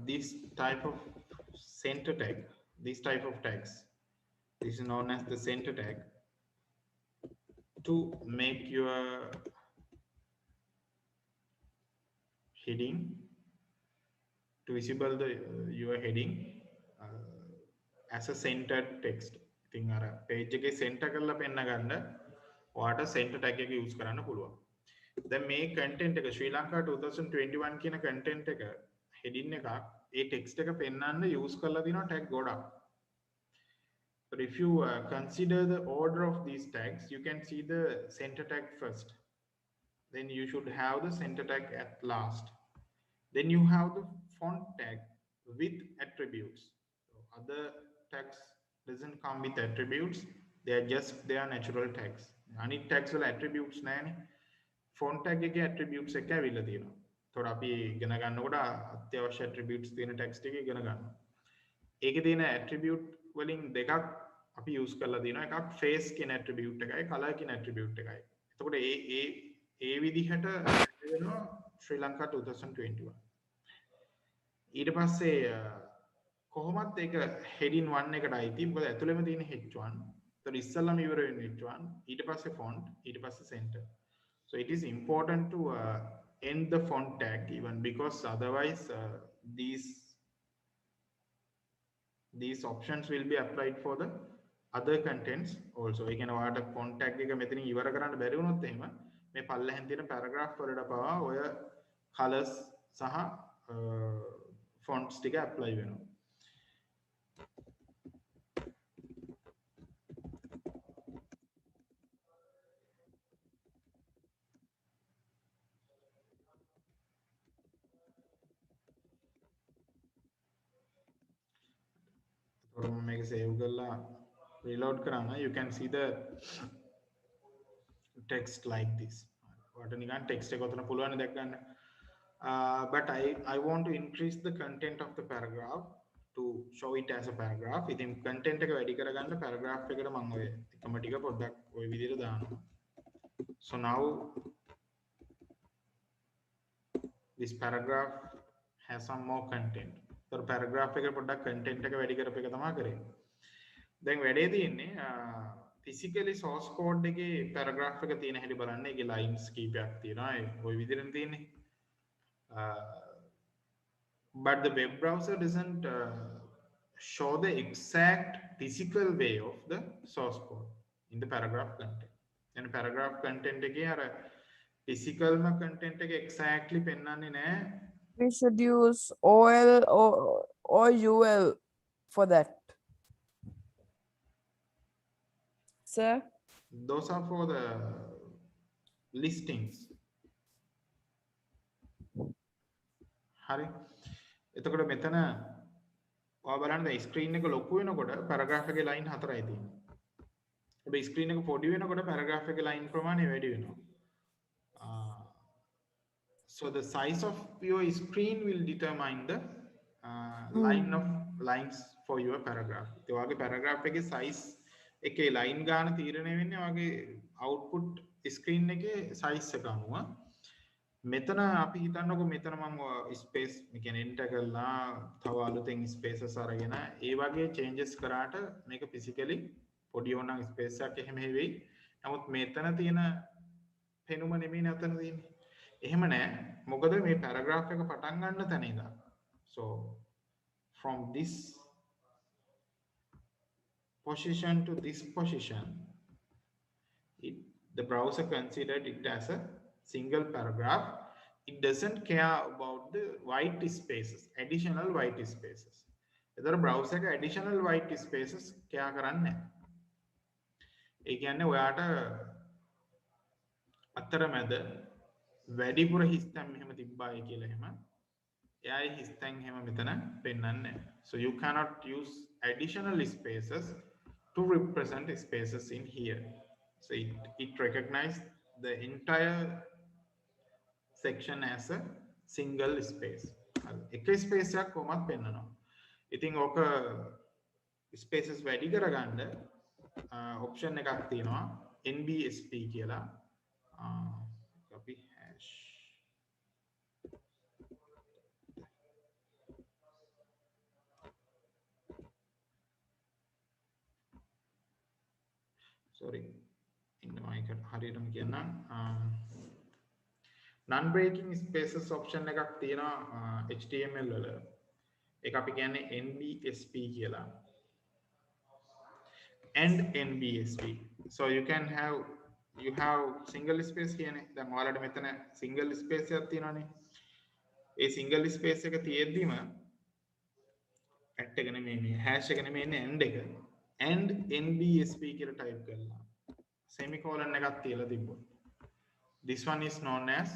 this type of center tag, this type of tags. This is known as the center tag to make your heading to visible your heading as a centered text. ඉතින් අර page එකේ center කරලා පෙන්න ගන්න ඔයාට center tag එක use කරන්න පුළුවන්. දැන් මේ content එක ශ්‍රී ලංකා 2021 කියන content එක heading එකක් ඒ text එක පෙන්නන්න use කරලා දිනවා tag ගොඩක්. But if you consider the order of these tags, you can see the center tag first. Then you should have the center tag at last. Then you have the font tag with attributes. So other tags doesn't come with attributes. They are just their natural tags. Any tags will attributes නැහැනේ. Font tag එකේ attributes එක ඇවිල්ලා තියෙනවා. ඒතකොට අපි ඉගෙන ගන්නකොට අත්‍යවශ්‍ය attributes තියෙන text එක ඉගෙන ගන්නවා. ඒකේ තියෙන attribute වලින් දෙකක් අපි use කරලා දිනවා. එකක් face කියන attribute එකයි color කියන attribute එකයි. එතකොට ඒ විදිහට වෙනවා ශ්‍රී ලංකා 2021. ඊට පස්සේ කොහොමත් ඒක heading 1 එකට අයිති. මොකද ඇතුළෙම තියෙන h1. ඒතර ඉස්සල්ලාම ඉවර වෙන්නේ h1. ඊට පස්සේ font, ඊට පස්සේ center. So it is important to end the font tag even, because otherwise these options will be applied for the other contents also. ඒ කියන්නේ ඔයාලට font tag එක මෙතනින් ඉවර කරන්න බැරි වුණොත් එහෙම මේ පල්ලෙහෙන් තියෙන paragraph වලට පවා ඔය colors සහ fonts ටික apply වෙනවා. මේක save කරලා reload කරාම you can see the text like this. ඔයාලට නිකන් text එක ඔතන පුළුවන් දැක් ගන්න. But I want to increase the content of the paragraph to show it as a paragraph. ඉතින් content එක වැඩි කරගන්න paragraph එකට මම ඔය එකම ටික පොඩ්ඩක් ඔය විදිහට දානවා. So now this paragraph has some more content. So paragraph එක පොඩ්ඩක් content එක වැඩි කරපු එක තමයි කරේ. දැන් වැඩේ තියෙන්නේ physically source code එකේ paragraph එක තියෙන හැටි බලන්න. ඒකේ lines කීපයක් තියෙනවා. ඒ ওই විදිහට තියෙන්නේ. But the web browser doesn't show the exact physical way of the source code in the paragraph content. And paragraph content එකේ අර physical content එක exactly පෙන්වන්නේ නැහැ. We should use OL or UL for that. Sir? Those are for the listings. හරි. එතකොට මෙතන ඔයා බලන්න දැන් ස්ක්‍රීන් එක ලොකු වෙනකොට paragraph එකේ line 4යි තියෙන්නේ. හැබැයි ස්ක්‍රීන් එක පොඩි වෙනකොට paragraph එකේ line ප්‍රමාණය වැඩි වෙනවා. So the size of your screen will determine the line of lines for your paragraph. ඒ වගේ paragraph එකේ size එකේ line ගාන තීරණය වෙන්නේ වගේ output screen එකේ size එක අනුව. මෙතන අපි හිතන්නකො මෙතන මම ස්පේස් මේ කියන්නේ enter කරලා තව අලුතෙන් ස්පේසස් අරගෙන ඒ වගේ changes කරාට මේක physically පොඩි ඕනනම් ස්පේස් එකක් එහෙම වෙයි. නමුත් මෙතන තියෙන පෙනුම නෙමෙයි නතන තියෙන්නේ. එහෙම නෑ. මොකද මේ paragraph එක පටන් ගන්න තැන ඉඳන්. So from this position to this position, the browser considered it as a single paragraph. It doesn't care about the white spaces, additional white spaces. එතන browser එක additional white spaces care කරන්නේ නැහැ. ඒ කියන්නේ ඔයාට අතරමැද වැඩිපුර හිස්තැන් මෙහෙම තිබ්බායි කියලා එහෙම එයායි හිස්තැන් එහෙම මෙතන පෙන්වන්නේ නැහැ. So you cannot use additional spaces to represent spaces in here. So it recognizes the entire section as a single space. එක ස්පේස් එකක් කොහොමද පෙන්වනවා. ඉතින් ඕක ස්පේසස් වැඩි කරගන්න ඔප්ෂන් එකක් තියෙනවා NBSP කියලා. copy hash sorry ඉන්නවා ඒක හරියටම කියන්නම්. non breaking spaces option එකක් තියෙනවා HTML වල. ඒක අපි කියන්නේ NBSP කියලා. and NBSP. So you have single space කියන්නේ දැන් ඔයාලට මෙතන single space එකක් තියෙනවානේ. ඒ single space එක තියෙද්දිම at එක නෙමෙයි මේ hash එක නෙමෙයි ඉන්නේ and එක and NBSP කියලා type කරලා semicolon එකක් තියලා තිබ්බොත් this one is known as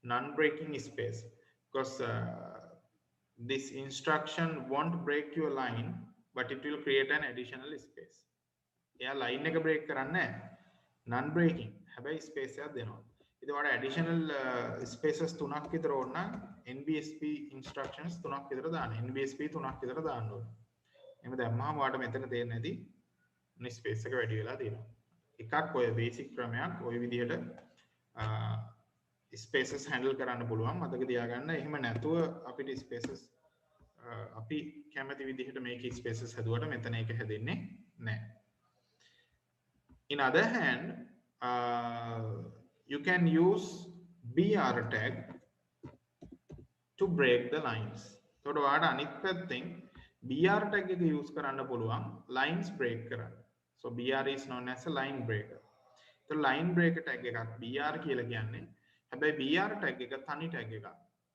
non-breaking space because this instruction won't break your line but it will create an additional space. එයා line එක break කරන්නේ නැහැ. non-breaking හැබැයි space එකක් දෙනවා. ඉතින් ඔයාලට additional spaces 3ක් විතර ඕන නම් NBSP instructions 3ක් විතර දාන්න. NBSP 3ක් විතර දාන්න ඕනේ. එහෙම දැම්මම ඔයාලට මෙතන තේරෙන්නේ නැති space එක වැඩි වෙලා තියෙනවා. එකක් ඔය basic ක්‍රමයක් ඔය විදිහට spaces handle කරන්න පුළුවන්. මතක තියාගන්න. එහෙම නැතුව අපිට spaces අපි කැමති විදිහට මේකේ ස්පේසස් හැදුවට මෙතන ඒක හැදෙන්නේ නැහැ. In other hand, you can use br tag to break the lines. එතකොට ඔයාලට අනිත් පැත්තෙන් br tag එක use කරන්න පුළුවන් lines break කරන්න. So br is known as a line breaker. So line breaker tag එකක් br කියලා කියන්නේ. හැබැයි br tag එක තනි tag එකක්.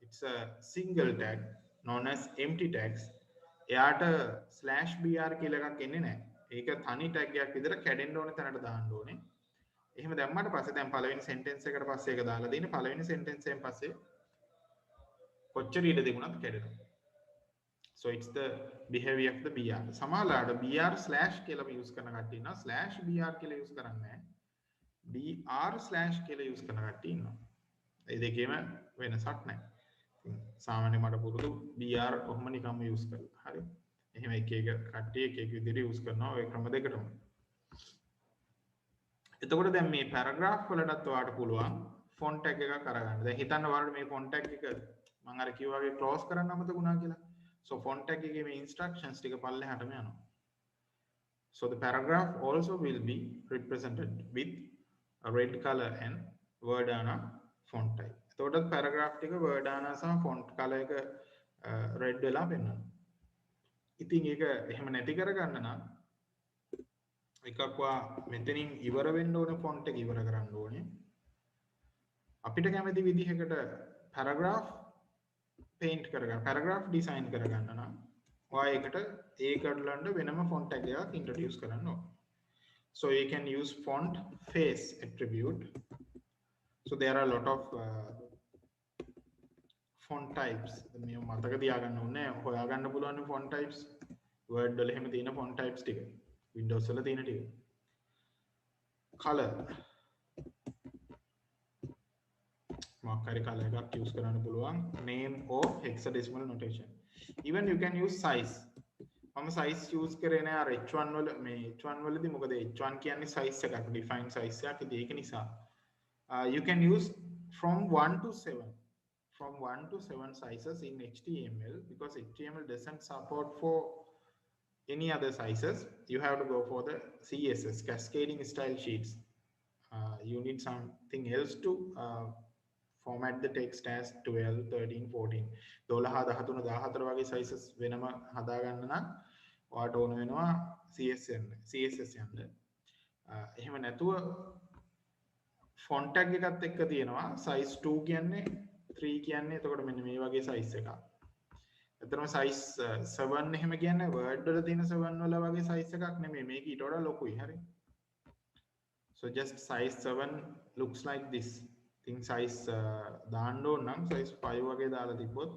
It's a single tag known as empty tags. එයාට /br කියලා එකක් එන්නේ නැහැ. ඒක තනි tag එකක් විතර කැඩෙන්න ඕනේ තැනට දාන්න ඕනේ. එහෙම දැම්මට පස්සේ දැන් පළවෙනි sentence එකට පස්සේ ඒක දාලා දෙන්නේ පළවෙනි sentence එකෙන් පස්සේ කොච්චර ඉඩ තිබුණත් කැඩෙනවා. So it's the behavior of the br. සමහරවිට br slash කියලා use කරන කට්ටිය ඉන්නවා /br කියලා use කරන්නේ නැහැ. br/ කියලා use කරන කට්ටිය ඉන්නවා. ඒ දෙකේම වෙනසක් නැහැ. සාමාන්‍යයෙන් මට පුරුදු br කොහොම නිකම්ම use කරලා. හරි. එහෙම එක එක කට්ටිය එක එක විදිහට use කරනවා ඔය ක්‍රම දෙකටම. එතකොට දැන් මේ paragraph වලටත් ඔයාලට පුළුවන් font tag එකක් අරගන්න. දැන් හිතන්න ඔයාලට මේ font tag එක මම අර කිව්වා වගේ close කරන්න අමතක වුණා කියලා. So font tag එකේ මේ instructions ටික පල්ලෙහාටම යනවා. So the paragraph also will be represented with a red color and Verdana font type. එතකොට paragraph ටික Verdana සහ font color එක red වෙලා පෙන්වනවා. ඉතින් ඒක එහෙම නැති කරගන්න නම් එකක් වා මෙතනින් ඉවර වෙන්න ඕනේ font එක ඉවර කරන්න ඕනේ. අපිට කැමති විදිහකට paragraph paint කරගන්න paragraph design කරගන්න නම් ඔයා ඒකට ඒ කඩලන්න වෙනම font tag එකක් introduce කරන්න ඕනේ. So you can use font face attribute. So there are a lot of font types. මේ මතක තියාගන්න ඕනේ හොයාගන්න පුළුවන් font types word වල එහෙම තියෙන font types ටික Windows වල තියෙන ටික. color මොකක්hari color එකක් use කරන්න පුළුවන් name or hexadecimal notation. Even you can use size. මම size use කරේ නෑ අර h1 වල මේ h1 වලදී මොකද h1 කියන්නේ size එකක් define size එකක්. ඉතින් ඒක නිසා you can use from 1 to 7 sizes in HTML because HTML doesn't support for any other sizes. You have to go for the CSS cascading style sheets. You need something else to format the text as 12 13 14 12 13 14 වගේ sizes වෙනම හදා ගන්න නම් ඔයාට ඕන වෙනවා CSS යන්න. එහෙම නැතුව font tag එකත් එක්ක තියෙනවා size 2 කියන්නේ 3 කියන්නේ එතකොට මෙන්න මේ වගේ size එකක්. එතරම් size 7 එහෙම කියන්නේ word වල තියෙන 7 වල වගේ size එකක් නෙමෙයි මේක ඊට වඩා ලොකුයි. හරි. So just size 7 looks like this. Think size දාන්න ඕන නම් size 5 වගේ දාලා තිබ්බොත්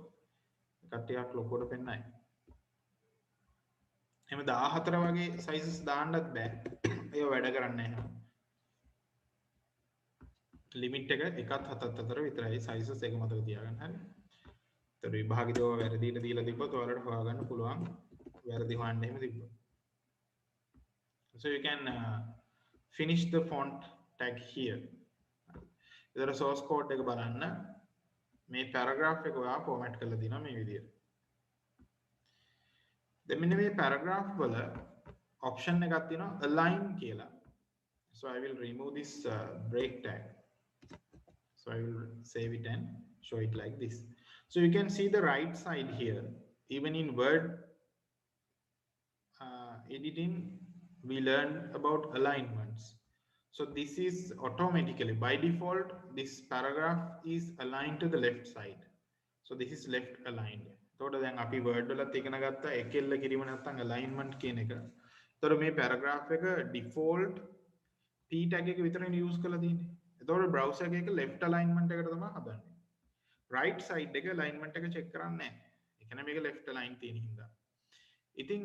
කට්ටියක් ලොකුවට පෙන්නයි. එහෙම 14 වගේ sizes දාන්නත් බෑ. ඒක වැඩ කරන්නේ නැහැ. limit එක 1ත් 7ත් අතර විතරයි sizes එක මතක තියාගන්න. හරි. ඒතර විභාගෙදව වැරදිට දීලා තිබ්බොත් ඔයාලට හොයාගන්න පුළුවන්. වැරදි හොයන්න එහෙම තිබ්බොත්. So you can finish the font tag here. ඉතර source code එක බලන්න මේ paragraph එක ඔයා format කරලා දිනවා මේ විදිහට. දැන් මෙන්න මේ paragraph වල option එකක් තියෙනවා align කියලා. So I will remove this break tag. So I will save it and show it like this. So you can see the right side here. Even in Word editing, we learned about alignments. So this is automatically by default this paragraph is aligned to the left side. So this is left aligned. එතකොට දැන් අපි word වලත් ඉගෙන ගත්තා එකෙල්ල කිරීම නැත්නම් alignment කියන එක. එතකොට මේ paragraph එක default p tag එක විතරනේ use කරලා තියෙන්නේ. එතකොට browser එකක left alignment එකට තමයි හදන්නේ. right side එක alignment එක check කරන්නේ නැහැ. ඒ කියන්නේ මේක left align තියෙන හින්දා. ඉතින්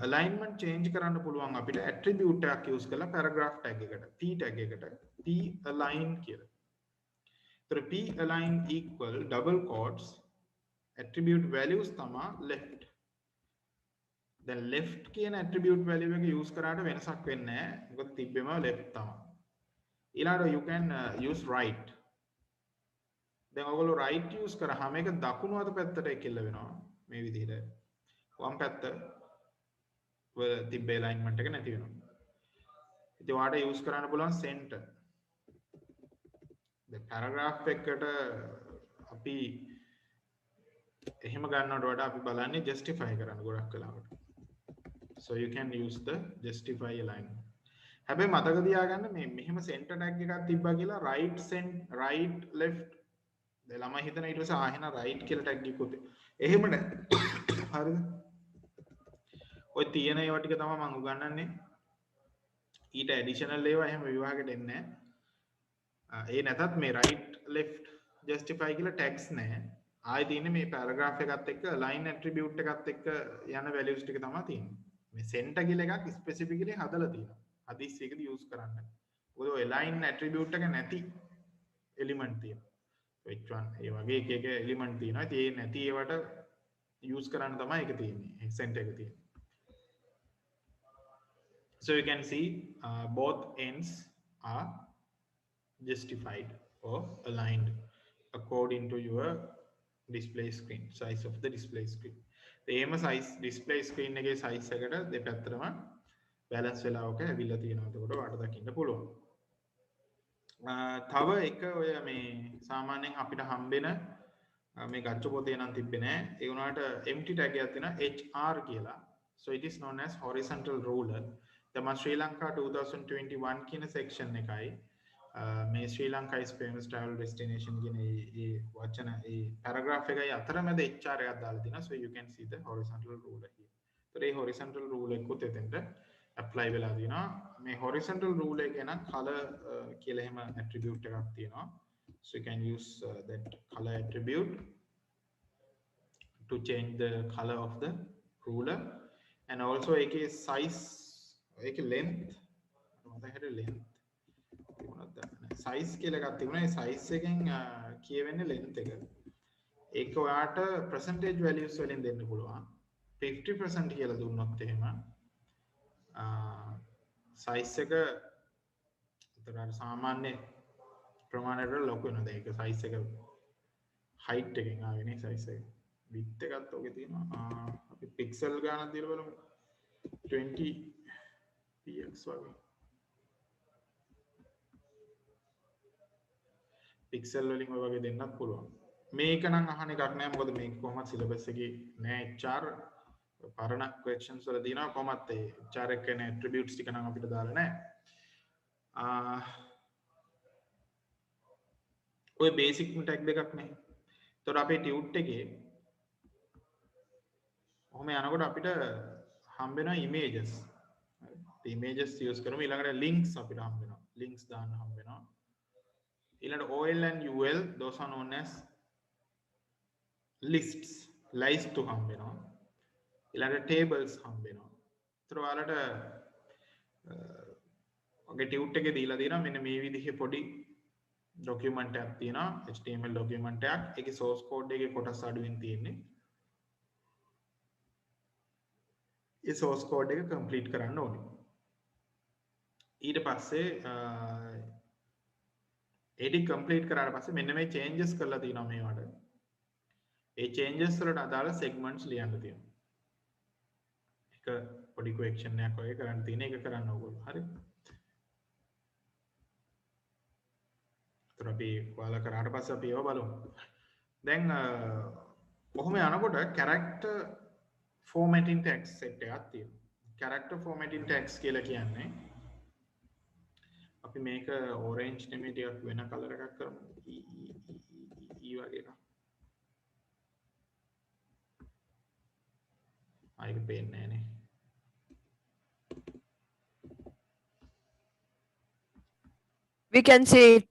alignment change කරන්න පුළුවන් අපිට attribute එකක් use කරලා paragraph tag එකට p tag එකට p align කියලා. ඒතර p align equal double quotes attribute values තමයි left. දැන් left කියන attribute value එක use කරාට වෙනසක් වෙන්නේ නැහැ. මොකද තිබ්බෙම left තමයි. ඊළඟට you can use right. දැන් ඔයගොල්ලෝ right use කරාම ඒක දකුණු අත පැත්තට එක්කෙල්ල වෙනවා මේ විදිහට. වම් පැත්ත තිබ්බ alignment එක නැති වෙනවා. ඉතින් ඔයාලට use කරන්න පුළුවන් center. දැන් paragraph එකකට අපි එහෙම ගන්නවට වඩා අපි බලන්නේ justify කරන්න ගොඩක් වෙලාවට. So you can use the justify alignment. හැබැයි මතක තියාගන්න මේ මෙහෙම center tag එකක් තිබ්බා කියලා right left ළමයි හිතන ඊට පස්සේ ආහෙන right කියලා tag එකකුත් එහෙම නෑ. හරිද? ඔය තියෙන ඒවා ටික තමයි මම උගන්වන්නේ. ඊට ඇඩිෂනල් ඒවා එහෙම විභාගෙට එන්නේ නැහැ. ඒ නැතත් මේ right left justify කියලා tags නැහැ. ආයෙ තියෙන්නේ මේ paragraph එකත් එක්ක line attribute එකත් එක්ක යන values ටික තමයි තියෙන්නේ. මේ center කියලා එකක් specifically හදලා තියෙනවා. හදිස්සියකදී use කරන්න. මොකද ඔය line attribute එක නැති element තියෙනවා. which one ඒ වගේ එක element තියෙනවා. ඉතින් ඒ නැති ඒවට use කරන්න තමයි ඒක තියෙන්නේ. center එක තියෙන්නේ. So you can see both ends are justified or aligned according to your display screen, size of the display screen. The aim size display screen එකේ size එකට දෙපැත්තටම balance වෙලාවක ඇවිල්ලා තියෙනවා. එතකොට ඔයාලට දකින්න පුළුවන්. තව එක ඔය මේ සාමාන්‍යයෙන් අපිට හම්බෙන මේ ගච්ඡ පොතේ නම් තිබ්බේ නෑ. ඒ වුණාට empty tag එකක් තියෙනවා HR කියලා. So it is known as horizontal ruler. තම ශ්‍රී ලංකා 2021 කියන section එකයි මේ ශ්‍රී Lanka is famous travel destination කියන ඒ වචන ඒ paragraph එකයි අතරමැද HR එකක් දාලා තිනවා. So you can see the horizontal ruler here. So A horizontal ruler එකත් එතෙන්ට apply වෙලා තිනවා. මේ horizontal ruler එක නම් color කියලා එහෙම attribute එකක් තියෙනවා. So you can use that color attribute to change the color of the ruler and also එකේ size ඒකේ length මම හිතේ length තිබුණාද නැහැ size කියලා එකක් තිබුණා. ඒ size එකෙන් කියවෙන්නේ length එක. ඒක ඔයාට percentage values වලින් දෙන්න පුළුවන්. 50% කියලා දුන්නොත් එහෙම size එක උතරට සාමාන්‍ය ප්‍රමාණයට ලොකු වෙනවා. ඒක size එක height එකෙන් ආවෙනේ size එක. width එකත් ඔගේ තියෙනවා. අපි pixel ගානක් දීලා බලමු. 20 px වගේ පික්සල් වලින් ඔය වගේ දෙන්නත් පුළුවන්. මේක නම් අහන එකක් නෑ. මොකද මේක කොහොමද සිලබස් එකේ නෑ HR පරණ questions වල දිනවා කොහොමත් ඒ HR එකේ නේ attributes ටික නම් අපිට දාලා නෑ. ඔය basic tag දෙකක් නේ. ඒතකොට අපේ tut එකේ ඔහොම යනකොට අපිට හම්බ වෙනවා images. images use කරමු. ඊළඟට links අපිට හම්බ වෙනවා. links දාන්න හම්බ වෙනවා. ඊළඟට OL and UL those are known as lists. list to හම්බ වෙනවා. ඊළඟට tables හම්බ වෙනවා. ඒතර ඔයාලට ඔගේ ටියුට් එකේ දීලා තියෙනවා මෙන්න මේ විදිහේ පොඩි document එකක් තියෙනවා. HTML document එකක්. ඒකේ source code එකේ කොටස් අඩුවෙන් තියෙන්නේ. ඒ source code එක complete කරන්න ඕනේ. ඊට පස්සේ edit complete කරාට පස්සේ මෙන්න මේ changes කරලා තියෙනවා මේවට. ඒ changes වලට අදාළ segments ලියන්න තියෙනවා. එක පොඩි correction එකක් වගේ කරන්න තියෙන එක කරන්න ඕගොල්ලෝ. හරි. ඒතර අපි ඔයාලා කරාට පස්සේ අපි ඒව බලමු. දැන් කොහොම යනකොට character formatting tags set එකක් තියෙනවා. character formatting tags කියලා කියන්නේ අපි මේක orange නෙමෙයි ටිකක් වෙන color එකක් කරමු. E වගේ එකක්. ආයෙක පේන්නේ නැහැ නේ. We can see it.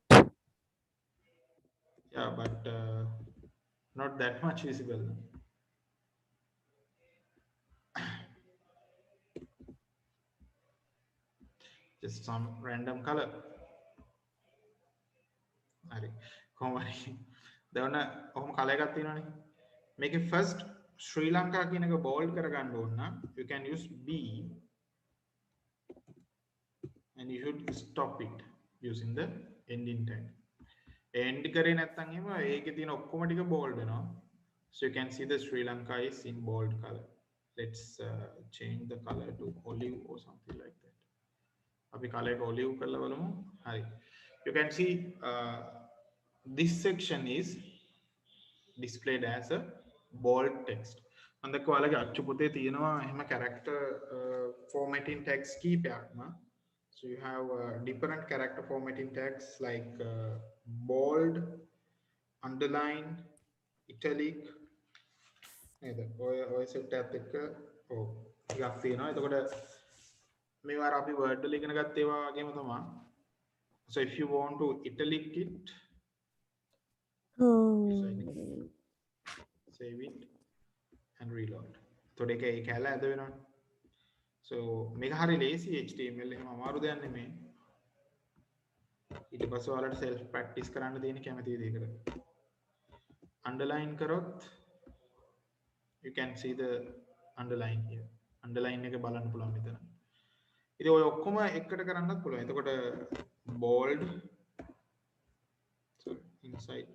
Yeah, but not that much visible. Just some random color. හරි. කොහොම හරි. දැන් ඔහොම color එකක් තියෙනවනේ. මේකේ first ශ්‍රී ලංකා කියන එක bold කරගන්න ඕන නම් you can use B and you should stop it using the ending tag. end කරේ නැත්නම් එහෙම ඒකේ තියෙන ඔක්කොම ටික bold වෙනවා. So you can see the Sri Lanka is in bold color. let's change the color to olive or something like that. අපි color එක olive කරලා බලමු. හරි. You can see this section is displayed as a bold text. අන්දක ඔයාලගේ අච්චු පොතේ තියෙනවා එහෙම character formatting tags කීපයක්ම. So you have different character formatting tags like bold, underline, italic නේද? ඔය set එකත් එක්ක ඔව් ටිකක් තියෙනවා. එතකොට මේවාර අපි word වල ඉගෙන ගත්ත ඒවා වගේම තමයි. So if you want to italic it, save it and reload. එතකොට ඒක ඒ කැල ඇද වෙනවනේ. So මේක හරි lazy HTML එහෙම අමාරු දෙයක් නෙමෙයි. ඊට පස්සේ ඔයාලට self practice කරන්න තියෙන කැමති විදිහකට. Underline කරොත් you can see the underline here. Underline එක බලන්න පුළුවන් මෙතන. ඉතින් ඔය ඔක්කොම එකට කරන්නත් පුළුවන්. එතකොට bold, so inside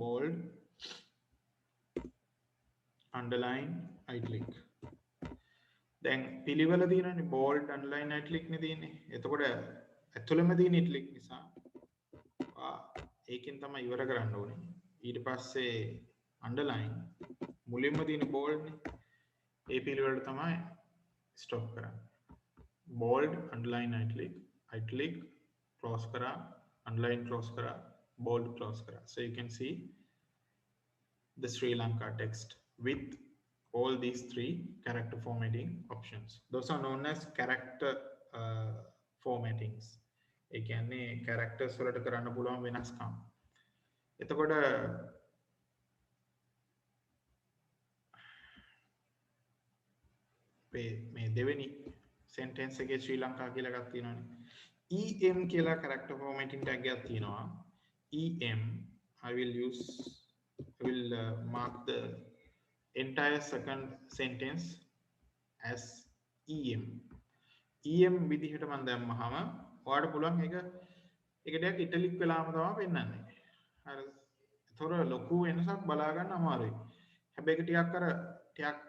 bold, underline, italic. දැන් පිළිවෙල තියෙනනේ bold, underline, italic නේ තියෙන්නේ. එතකොට ඇතුළෙම තියෙන italic නිසා ඒකෙන් තමයි ඉවර කරන්න ඕනේ. ඊට පස්සේ underline මුලින්ම තියෙන bold නේ. ඒ පිළිවෙලට තමයි stop කරන්නේ. bold, underline, italic, italic, close kara, underline, close kara, bold, close kara. So you can see the Sri Lanka text with all these three character formatting options. Those are known as character formattings. ඒ කියන්නේ characters වලට කරන්න පුළුවන් වෙනස්කම්. එතකොට මේ දෙවෙනි sentence එකේ ශ්‍රී ලංකා කියලා එකක් තියෙනවානේ. em කියලා character formatting tag එකක් තියෙනවා. em I will mark the entire second sentence as em. em විදිහට මම දැම්මහම ඔයාලට පුළුවන් ඒක ටිකක් ඉටලික් වෙලාම තමයි පෙන්වන්නේ. හරිද? ඒතොර ලොකු වෙනසක් බලා ගන්න අමාරුයි. හැබැයි ඒක ටිකක්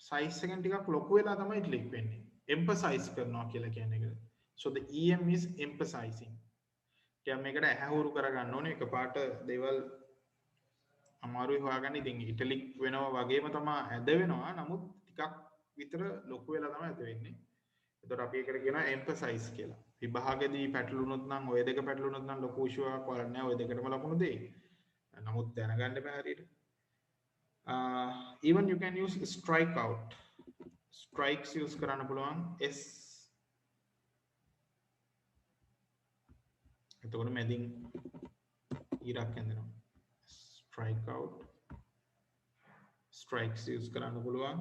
size එකෙන් ටිකක් ලොකු වෙලා තමයි ඉටලික් වෙන්නේ. emphasize කරනවා කියලා කියන්නේ ඒක. So the em is emphasizing. ටිකක් මේකට ඇහැහුරු කරගන්න ඕනේ එකපාරට දේවල් අමාරුයි හොයාගන්න. ඉතින් ඉටලික් වෙනවා වගේම තමයි ඇද වෙනවා. නමුත් ටිකක් විතර ලොකු වෙලා තමයි ඇද වෙන්නේ. එතකොට අපි ඒකට කියනවා emphasize කියලා. විභාගෙදී පැටලුනොත් නම් ඔය දෙක පැටලුනොත් නම් ලොකු ඉෂුවක් වල නැහැ. ඔය දෙකටම ලකුණු දෙයි. නමුත් දැනගන්න බෑ හරියට. Even you can use strike out. Strikes use කරන්න පුළුවන් s. එතකොට මැදින් ඉරක් ඇඳෙනවා. Strike out. Strikes use කරන්න පුළුවන්.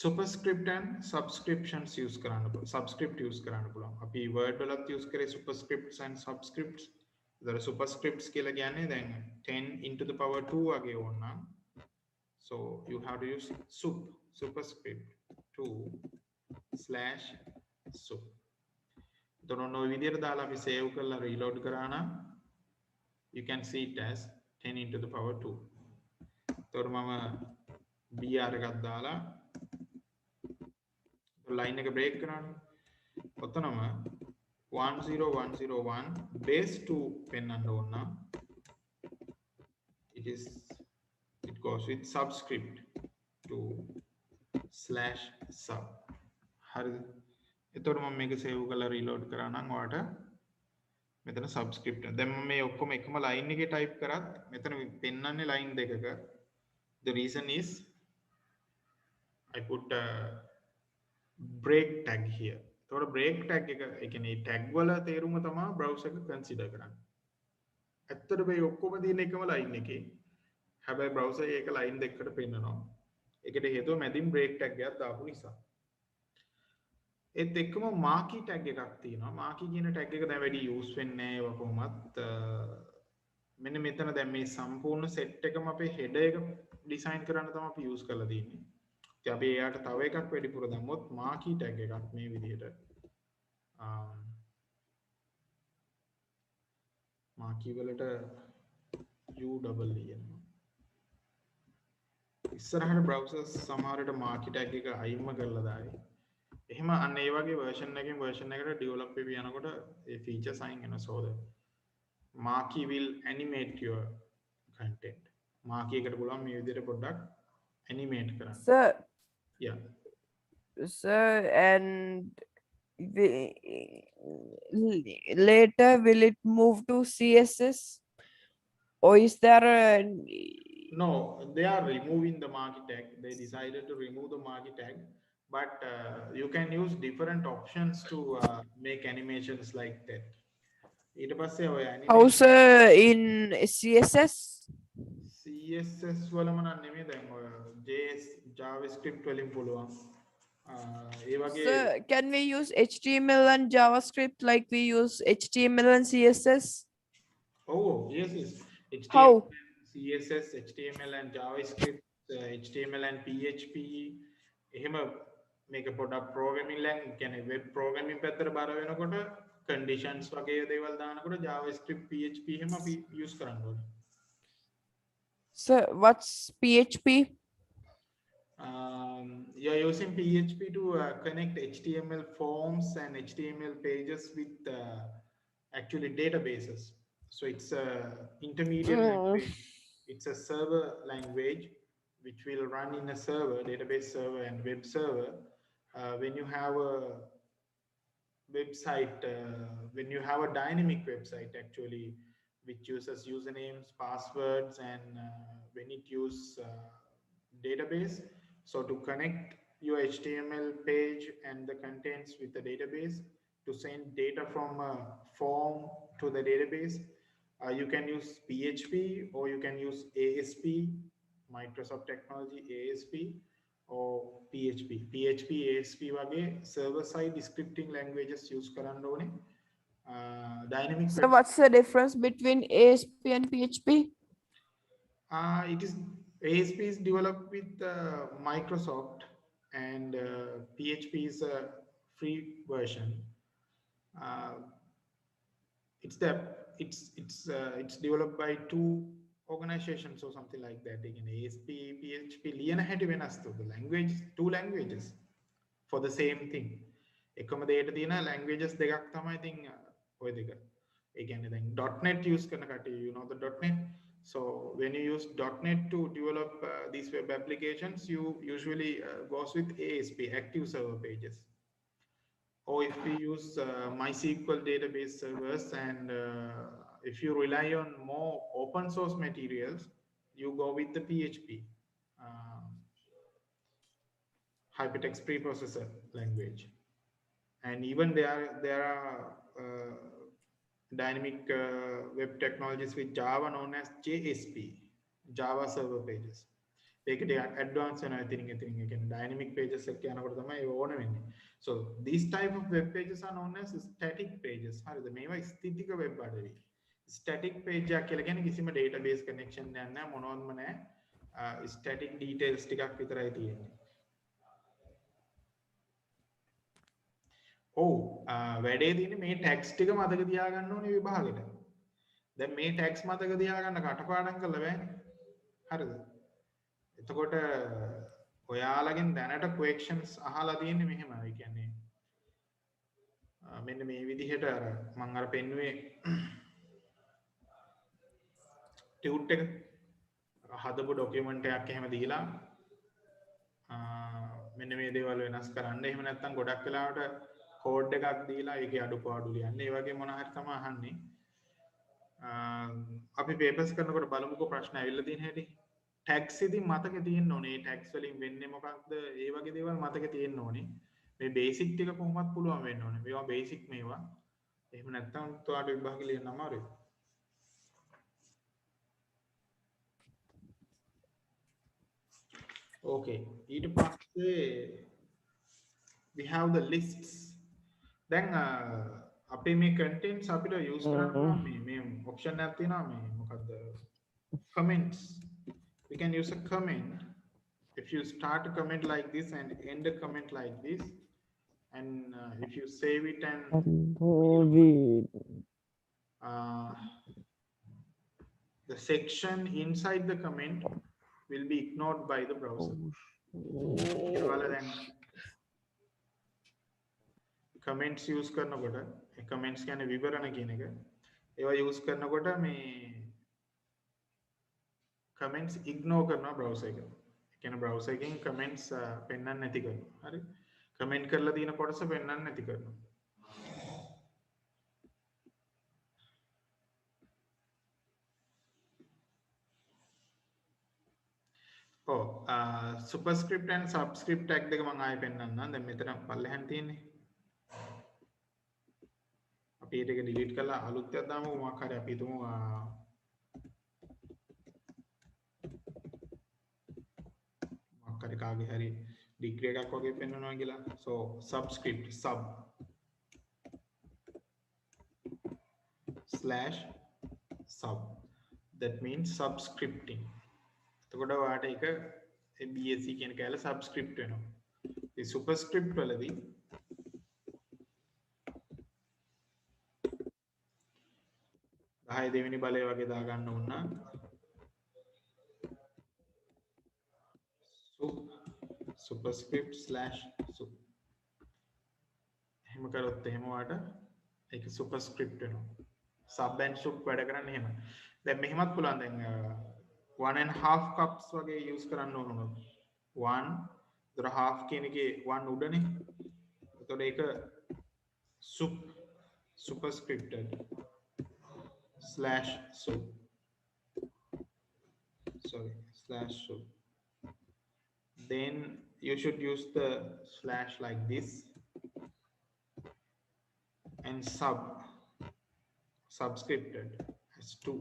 Superscript and subscriptions use කරන්න පුළුවන්. Subscript use කරන්න පුළුවන්. අපි word වලත් use කරේ superscripts and subscripts. ඒතර superscripts කියලා කියන්නේ දැන් 10 into the power 2 වගේ ඕනනම් so you have to use superscript 2/sup. එතකොට ඔය විදිහට දාලා අපි save කරලා reload කරා නම් you can see it as 10 into the power 2. එතකොට මම br එකක් දාලා line එක break කරනවා. ඔතනම 10101 base 2 පෙන්වන්න ඕන නම් it goes with subscript 2/sub. හරිද? එතකොට මම මේක save කරලා reload කරා නම් ඔයාලට මෙතන subscript. දැන් මම මේ ඔක්කොම එකම line එකේ type කරත් මෙතන පෙන්වන්නේ line දෙකක. The reason is I put a break tag here. එතකොට break tag එක ඒ කියන්නේ tag වල තේරුම තමයි browser එක consider කරන්නේ. ඇත්තට මේ ඔක්කොම තියෙන එකම line එකේ. හැබැයි browser එක line දෙකකට පෙන්නනවා. ඒකට හේතුව මැදින් break tag එකක් දාපු නිසා. ඒත් එක්කම marquee tag එකක් තියෙනවා. marquee කියන tag එක දැන් වැඩි use වෙන්නේ නැහැ කොහොමත්. මෙන්න මෙතන දැන් මේ සම්පූර්ණ set එකම අපේ header එක design කරන්න තමයි අපි use කරලා තියෙන්නේ. ඉතින් අපි එයාට තව එකක් වැඩිපුර දැම්මොත් marquee tag එකක් මේ විදිහට marquee වලට u double e එනවා. ඉස්සරහට browsers සමහරට market tag එක අයින්ම කරලා දායි. එහෙම අන්න ඒ වගේ version එකකින් version එකට develop වෙවි යනකොට ඒ features අයින් වෙනවා. So the marquee will animate your content. marquee එකට පුළුවන් මේ විදිහට පොඩ්ඩක් animate කරන්න. Sir, Yeah. sir, and later will it move to CSS, or is there a No, they are removing the marquee tag. They decided to remove the marquee tag, but you can use different options to make animations like that. ඊට පස්සේ ඔය how, animation sir, in CSS? CSS වලම නම් නෙමෙයි දැන් ඔය JS JavaScript වලින් පුළුවන්. ඒ වගේ Sir, can we use HTML and JavaScript like we use HTML and CSS? Oh, yes, yes. HTML, How? CSS, HTML and JavaScript, HTML and PHP. එහෙම මේක පොඩක් programming language කියන්නේ web programming පැත්තට බර වෙනකොට conditions වගේ දේවල් දානකොට JavaScript, PHP එහෙම අපි use කරන්න ඕනේ. Sir, what's PHP? You're using PHP to connect HTML forms and HTML pages with actually databases. So it's a intermediate language. It's a server language which will run in a server, database server and web server. When you have a website, when you have a dynamic website actually, which uses usernames, passwords, and when it uses database. So to connect your HTML page and the contents with the database to send data from a form to the database, you can use PHP or you can use ASP, Microsoft Technology ASP, or PHP. PHP, ASP වගේ server side scripting languages use කරන්න ඕනේ. Dynamic So what's the difference between ASP and PHP? It is ASP is developed with Microsoft, and PHP is a free version. Uh, it's developed by two organizations or something like that. Again, ASP, PHP, ලියන හැටි වෙනස්. The language, two languages for the same thing. එකම දෙයට තියෙන languages දෙකක් තමයි ඉතින් ඔය දෙක. ඒ කියන්නේ දැන් .NET use කරන කට්ටිය, you know the .NET. So when you use .NET to develop these web applications, you usually goes with ASP, active server pages. Or if we use MySQL database servers, and if you rely on more open source materials, you go with the PHP, hypertext preprocessor language. And even there are dynamic web technologies with Java known as JSP, Java server pages. ඒකට advanced වෙනවා ඉතින් කියන්නේ dynamic pages එක යනකොට තමයි ඒ ඕන වෙන්නේ. So these type of web pages are known as static pages. හරිද? මේවා ස්ථිතික web අඩවි. Static page එක කියලා කියන්නේ කිසිම database connection එකක් නැහැ, මොනවත්ම නැහැ. Static details ටිකක් විතරයි තියෙන්නේ. වැඩේ තියෙන්නේ මේ ටැග්ස් ටික මතක තියාගන්න ඕනේ විභාගෙට. දැන් මේ ටැග්ස් මතක තියාගන්න කටපාඩම් කරලා බෑනේ. හරිද? එතකොට ඔයාලගෙන් දැනට questions අහලා තියෙන්නේ මෙහෙමයි. ඒ කියන්නේ මෙන්න මේ විදිහට අර මම අර පෙන්නුවේ ටියුට් එක හදපු ડોකියුමන්ට් එකක් එහෙම දීලා මෙන්න මේ දේවල් වෙනස් කරන්න. එහෙම නැත්නම් ගොඩක් වෙලාවට කෝඩ් එකක් දීලා ඒකේ අඩුපාඩු ලියන්න. ඒ වගේ මොන හරි තමයි අහන්නේ. අපි පේපර්ස් කරනකොට බලමුකෝ ප්‍රශ්න ඇවිල්ලා තියෙන හැටි. ටැග්ස් ඉතින් මතක තියෙන්න ඕනේ. මේ ටැග්ස් වලින් වෙන්නේ මොකක්ද? ඒ වගේ දේවල් මතක තියෙන්න ඕනේ. මේ බේසික් ටික කොහොමවත් පුළුවන් වෙන්න ඕනේ. මේවා බේසික් මේවා. එහෙම නැත්නම් ඔයාලට විභාගෙ ලියන්න අමාරුයි. Okay. ඊට පස්සේ we have the lists. දැන් අපේ මේ contents අපිට use කරන්න මේ option එකක් තියෙනවා මේ මොකද්ද comments. We can use a comment. If you start a comment like this and end a comment like this, and if you save it and the section inside the comment will be ignored by the browser. Comments use කරනකොට comments කියන්නේ විවරණ කියන එක. ඒවා use කරනකොට මේ comments ignore කරනවා browser එක. ඒ කියන්නේ browser එකෙන් comments පෙන්වන්න නැති කරනවා. හරි. comment කරලා තියෙන කොටස පෙන්වන්න නැති කරනවා. superscript and subscript tag දෙක මම ආයෙ පෙන්නන්නම්. දැන් මෙතන පල්ලෙහාන් තියෙන්නේ. අපි ඒක delete කරලා අලුත් එකක් දාමු. මොකක් හරි අපි හිතමු මොකක් හරි කාගේ හරි degree එකක් වගේ පෙන්වනවා කියලා. so subscript sub /sub that means subscripting. එතකොට ඔයාට ඒක BSc කියන කැල subscript වෙනවා. ඒ superscript වලදී දෙවෙනි බලය වගේ දා ගන්න ඕන නම් superscript /sub එහෙම කරොත් එහෙම වාට ඒක superscript වෙනවා. sub and sub වැඩ කරන්නේ එහෙම. දැන් මෙහෙමත් පුළුවන්. දැන් 1.5 cups වගේ use කරන්න ඕන උනොත් 1 දර half කියන එකේ 1 උඩනේ. එතකොට ඒක superscripted /sub /sub. Then you should use the slash like this and subscripted as 2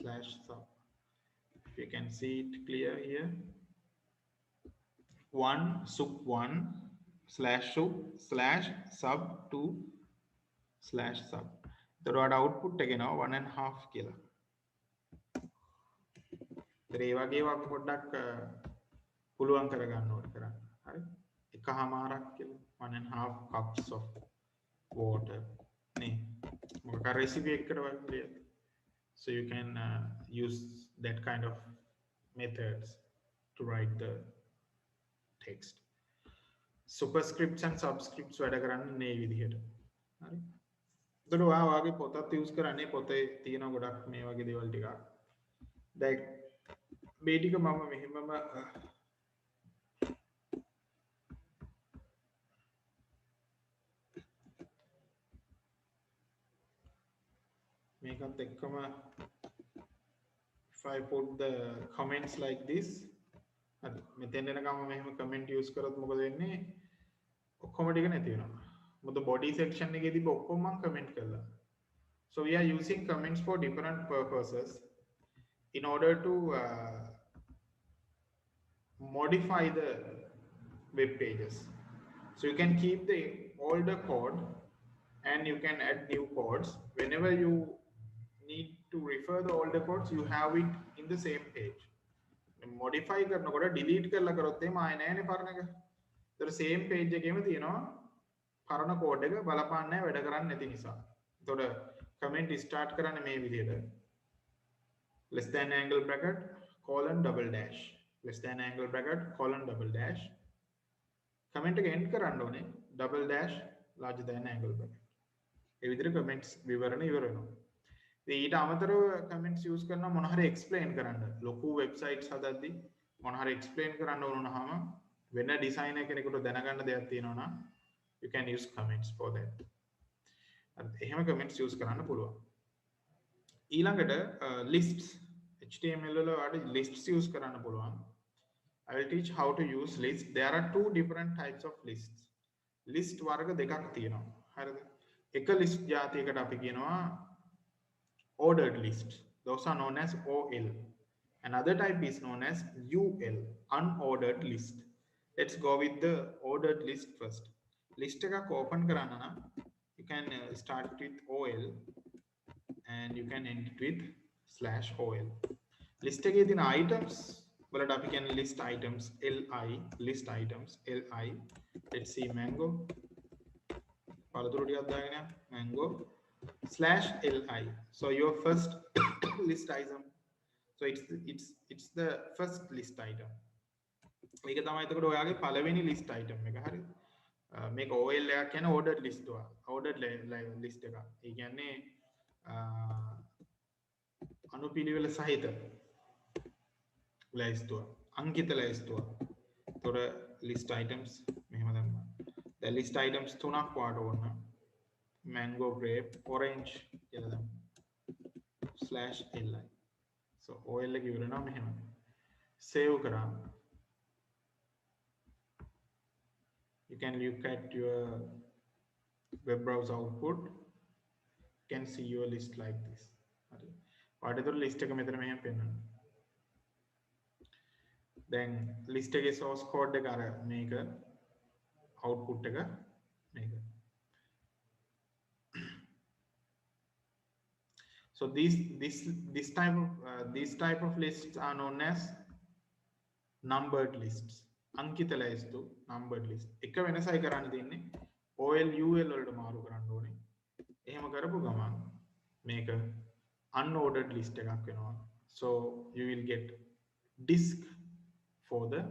/sub. If you can see it clear here, 1 sub 1 /sub 2 /sub. The output again 1.5 කියලා. ඒ වගේ වක් පොඩ්ඩක් පුළුවන් කරගන්න ඕන කරන්න. හරි. එකමාරක් කියලා 1.5 cups of water නේ. මොකක් හරි recipe එකකට වගේ. So you can use that kind of methods to write the text. Superscripts and subscripts වැඩ කරන්නේ මේ විදිහට. හරි. එතකොට ඔයාගේ පොතත් use කරන්නේ පොතේ තියෙන ගොඩක් මේ වගේ දේවල් ටිකක්. දැන් මේ ටික මම මෙහෙමම මේකත් එක්කම if I put the comments like this හරි මෙතෙන් එනකම මෙහෙම comment use කරොත් මොකද වෙන්නේ ඔක්කොම ටික නැති වෙනවා මොකද body section එකේ තිබ්බ ඔක්කොම මම comment කළා so we are using comments for different purposes in order to modify the web pages so you can keep the older code and you can add new codes whenever you need to refer the older codes you have it in the same page modify කරනකොට delete කරලා කරොත් එහම ආයෙ නැහැනේ පරණ එක. ඒතර same page එකේම තියෙනවා පරණ code එක බලපාන්නේ නැහැ වැඩ කරන්නේ නැති නිසා. එතකොට comment start කරන්නේ මේ විදිහට. less than angle bracket colon double dash less than angle bracket colon double dash comment එක end කරන්න ඕනේ double dash larger than angle bracket. ඒ විදිහට comments විවරණ ඉවර වෙනවා. ඊට අමතරව comments use කරන මොන හරි explain කරන්න ලොකු websites හදද්දී මොන හරි explain කරන්න ඕන වුණාම වෙන designer කෙනෙකුට දැනගන්න දෙයක් තියෙනවා නම් you can use comments for that. එහෙම comments use කරන්න පුළුවන්. ඊළඟට lists HTML වල වල lists use කරන්න පුළුවන්. I will teach how to use lists. There are two different types of lists. list වර්ග දෙකක් තියෙනවා. හරිද? එක list જાතියකට අපි කියනවා ordered list. Those are known as OL. Another type is known as UL, unordered list. Let's go with the ordered list first. List එක open කරන්න නම් you can start with OL and you can end it with /OL. List එකේ තියෙන items වලට අපි කියන්නේ list items LI, list items LI. Let's see mango. පළතුරු ටිකක් දාගෙන mango /LI. So your first list item. So it's the first list item. මේක තමයි එතකොට ඔයාගේ පළවෙනි list item එක. හරිද? මේක OL එකක් කියන්නේ ordered list එක. ordered list එකක්. ඒ කියන්නේ අනුපිළිවෙල සහිත ලැයිස්තුව. අංකිත ලැයිස්තුව. එතකොට list items මෙහෙම දැම්මා. දැන් list items තුනක් වාට ඕන. mango, grape, orange කියලා දැම්මා. /li. So OL එක ඉවරනවා මෙහෙම. save කරා. You can look at your web browser output. You can see your list like this. Whatever list එක මෙතන මෙහෙම පෙන්වනවා. දැන් list එකේ source code එක අර මේක output එක මේක. So these type of lists are known as numbered lists. අංකිත ලැයිස්තු numbered list. එක වෙනසයි කරන්න තියෙන්නේ OL UL වලට මාරු කරන්න ඕනේ. එහෙම කරපු ගමන් මේක unordered list එකක් වෙනවා. So you will get disk for the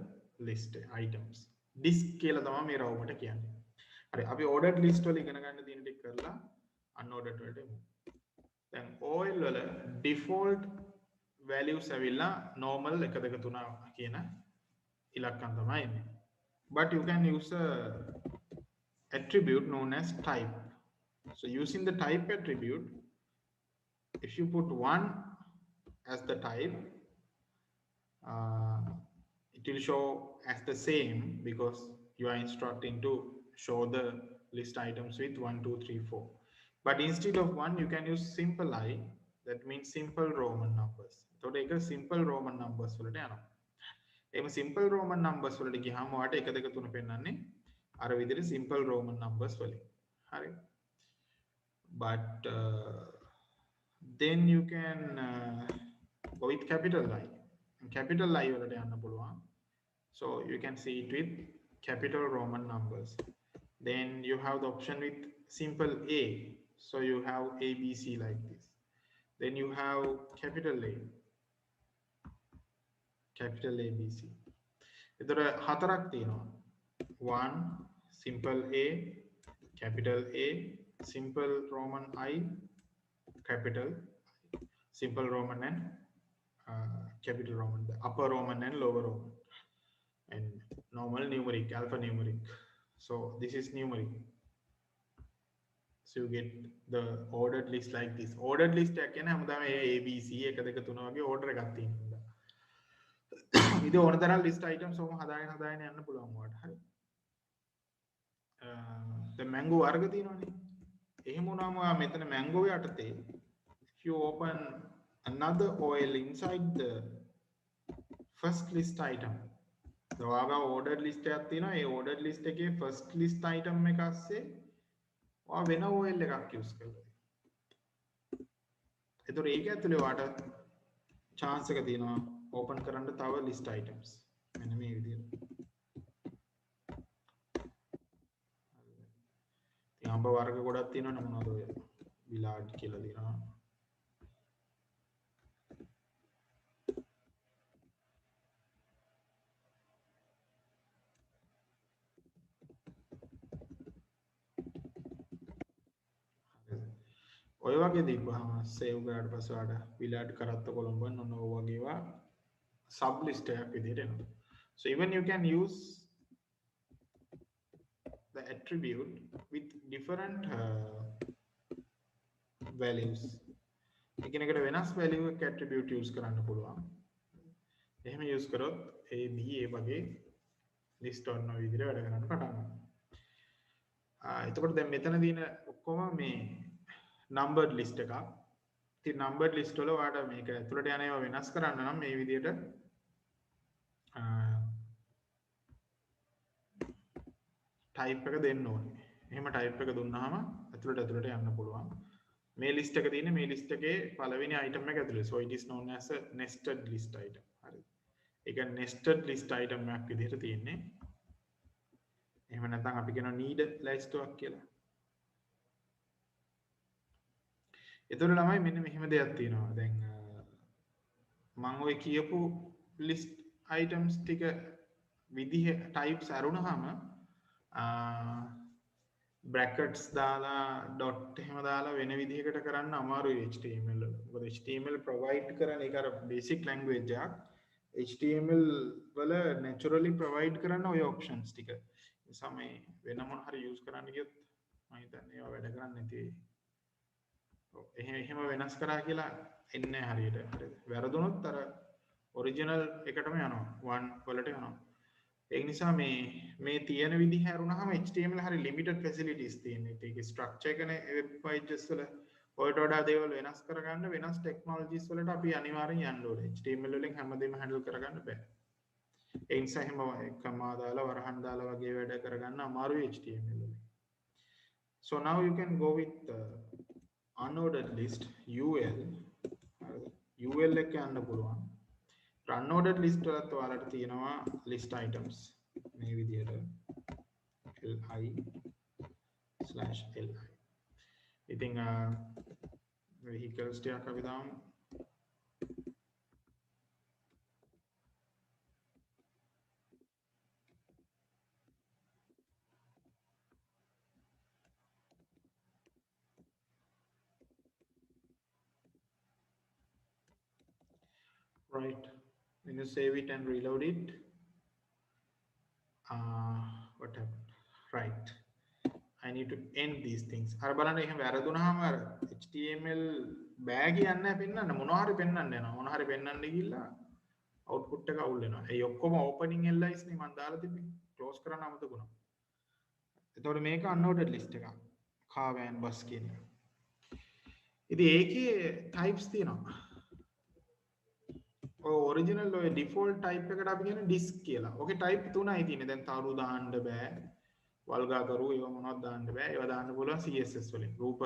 list items. disk කියලා තමයි මේ රවුමට කියන්නේ. හරි අපි ordered list වල ඉගෙන ගන්න තියෙන ටික කරලා unordered වලට එමු. දැන් OL වල default values ඇවිල්ලා normal 1 2 3 කියන ඉලක්කම් තමයි එන්නේ. But you can use a attribute known as type. So using the type attribute, if you put 1 as the type, it will show as the same because you are instructing to show the list items with 1 2 3 4. But instead of 1 you can use simple I, that means simple Roman numbers. So take a simple Roman numbers වලට යනවා. එහෙම simple Roman numbers වලට ගියාම ඔයාලට 1 2 3 පෙන්නන්නේ අර විදිහට simple Roman numbers වලින්. හරි. But then you can go with capital I. Capital I වලට යන්න පුළුවන්. So you can see it with capital Roman numbers. Then you have the option with simple A. So you have ABC like this. Then you have capital A. Capital ABC. එතකොට හතරක් තියෙනවා. 1 simple A, capital A, simple Roman I, capital I. Simple Roman and capital Roman, the upper Roman and lower Roman, and normal numeric, alphanumeric. So this is numeric. So you get the ordered list like this. Ordered list එක කියන්නේ හැමදාම A B C 1 2 3 වගේ order එකක් තියෙනවා. இது ඕන තරම් list items ඔහොම හදාගෙන යන්න පුළුවන් ඔයාලට. හරි. දැන් mango වර්ග තියෙනවනේ. එහෙම වුණාම ඔයා මෙතන mango යටතේ if you open another OL inside the first list item. ඔයාගේ ordered list එකක් තියෙනවා. ඒ ordered list එකේ first list item එක ASCII ඔයා වෙන OL එකක් use කරලා. ඒතකොට ඒක ඇතුලේ ඔයාට chance එක තියෙනවා open කරන්න තව list items. මෙන්න මේ විදිහට. ඉතින් අඹ වර්ග ගොඩක් තියෙනවනේ මොනවද ඔය? විලාඩ් කියලා දෙනවා. ඔය වගේ දීපුවාම save කරාට පස්සේ ඔයාලට විලාඩ් කරත්ත කොළඹ ඔන්න ඔය වගේ ඒවා sub list එකක් විදිහට එනවා. So even you can use the attribute with different values. එකිනෙකට වෙනස් value එක attribute use කරන්න පුළුවන්. එහෙම use කරොත් A B ඒ වගේ list ඔන්න ඔය විදිහට වැඩ කරන්න පටන් ගන්නවා. එතකොට දැන් මෙතන දින ඔක්කොම මේ numbered list එකක්. ඉතින් numbered list වල ඔයාලට මේක ඇතුළට යන ඒවා වෙනස් කරන්න නම් මේ විදිහට type එක දෙන්න ඕනේ. එහෙම type එක දුන්නාම ඇතුළට යන්න පුළුවන්. මේ list එක තියෙන්නේ මේ list එකේ පළවෙනි item එක ඇතුළේ. So it is known as a nested list item. හරි. ඒක nested list item එකක් විදිහට තියෙන්නේ. එහෙම නැත්නම් අපි කියනවා need list එකක් කියලා. එතකොට ළමයි මෙන්න මෙහෙම දෙයක් තියෙනවා. දැන් මම ඔය කියපු list items ටික විදිහ types අරුණාම brackets දාලා dot එහෙම දාලා වෙන විදිහකට කරන්න අමාරුයි HTML වල. මොකද HTML provide කරන ඒක අර basic language එකක්. HTML වල naturally provide කරන ඔය options ටික. නිසා මේ වෙන මොන හරි use කරන්න ගියොත් මම හිතන්නේ ඒවා වැඩ කරන්නේ නැති වෙයි. ඔව් එහෙම වෙනස් කරා කියලා එන්නේ නැහැ හරියට. හරිද? වැරදුනොත් අර ඔරිජිනල් එකටම යනවා. 1 වලට යනවා. ඒ නිසා මේ තියෙන විදිහ හරුණාම HTML හරි limited facilities තියෙනවා. ඒකේ structure එකනේ web pages වල ඔයට වඩා දේවල් වෙනස් කරගන්න වෙනස් technologies වලට අපි අනිවාර්යෙන් යන්න ඕනේ. HTML වලින් හැමදේම handle කරගන්න බෑ. ඒ නිසා එහෙම කමා දාලා වරහන් දාලා වගේ වැඩ කරගන්න අමාරුයි HTML වලින්. So now you can go with unordered list UL. UL එක යන්න පුළුවන්. unordered list වලත් ඔයාලට තියෙනවා list items මේ විදිහට li/li. ඉතින් vehicles ටිකක් අපි දාමු. Right. When you save it and reload it, what happened? Right. I need to end these things. අර බලන්න එහෙම වැරදුනහම අර HTML බෑ කියන්නේ පෙන්වන්න මොනවා හරි පෙන්වන්න යනවා. මොනවා හරි පෙන්වන්න ගිහිල්ලා output එක අවුල් වෙනවා. ඒ ඔක්කොම opening LIs නේ මම දාලා තිබ්බේ. close කරන්න අමතකුණා. එතකොට මේක unordered list එකක්. car van bus කියන එක. ඉතින් ඒකේ types තියෙනවා. ඔරිජිනල් ඔය ඩිෆෝල්ට් ටයිප් එකට අපි කියන්නේ disk කියලා. ඕකේ ටයිප් තුනයි තියෙන්නේ. දැන් තරු දාන්න බෑ. වල්ගා කරු ඒවා මොනවද දාන්න බෑ. ඒවා දාන්න පුළුවන් CSS වලින්. රූප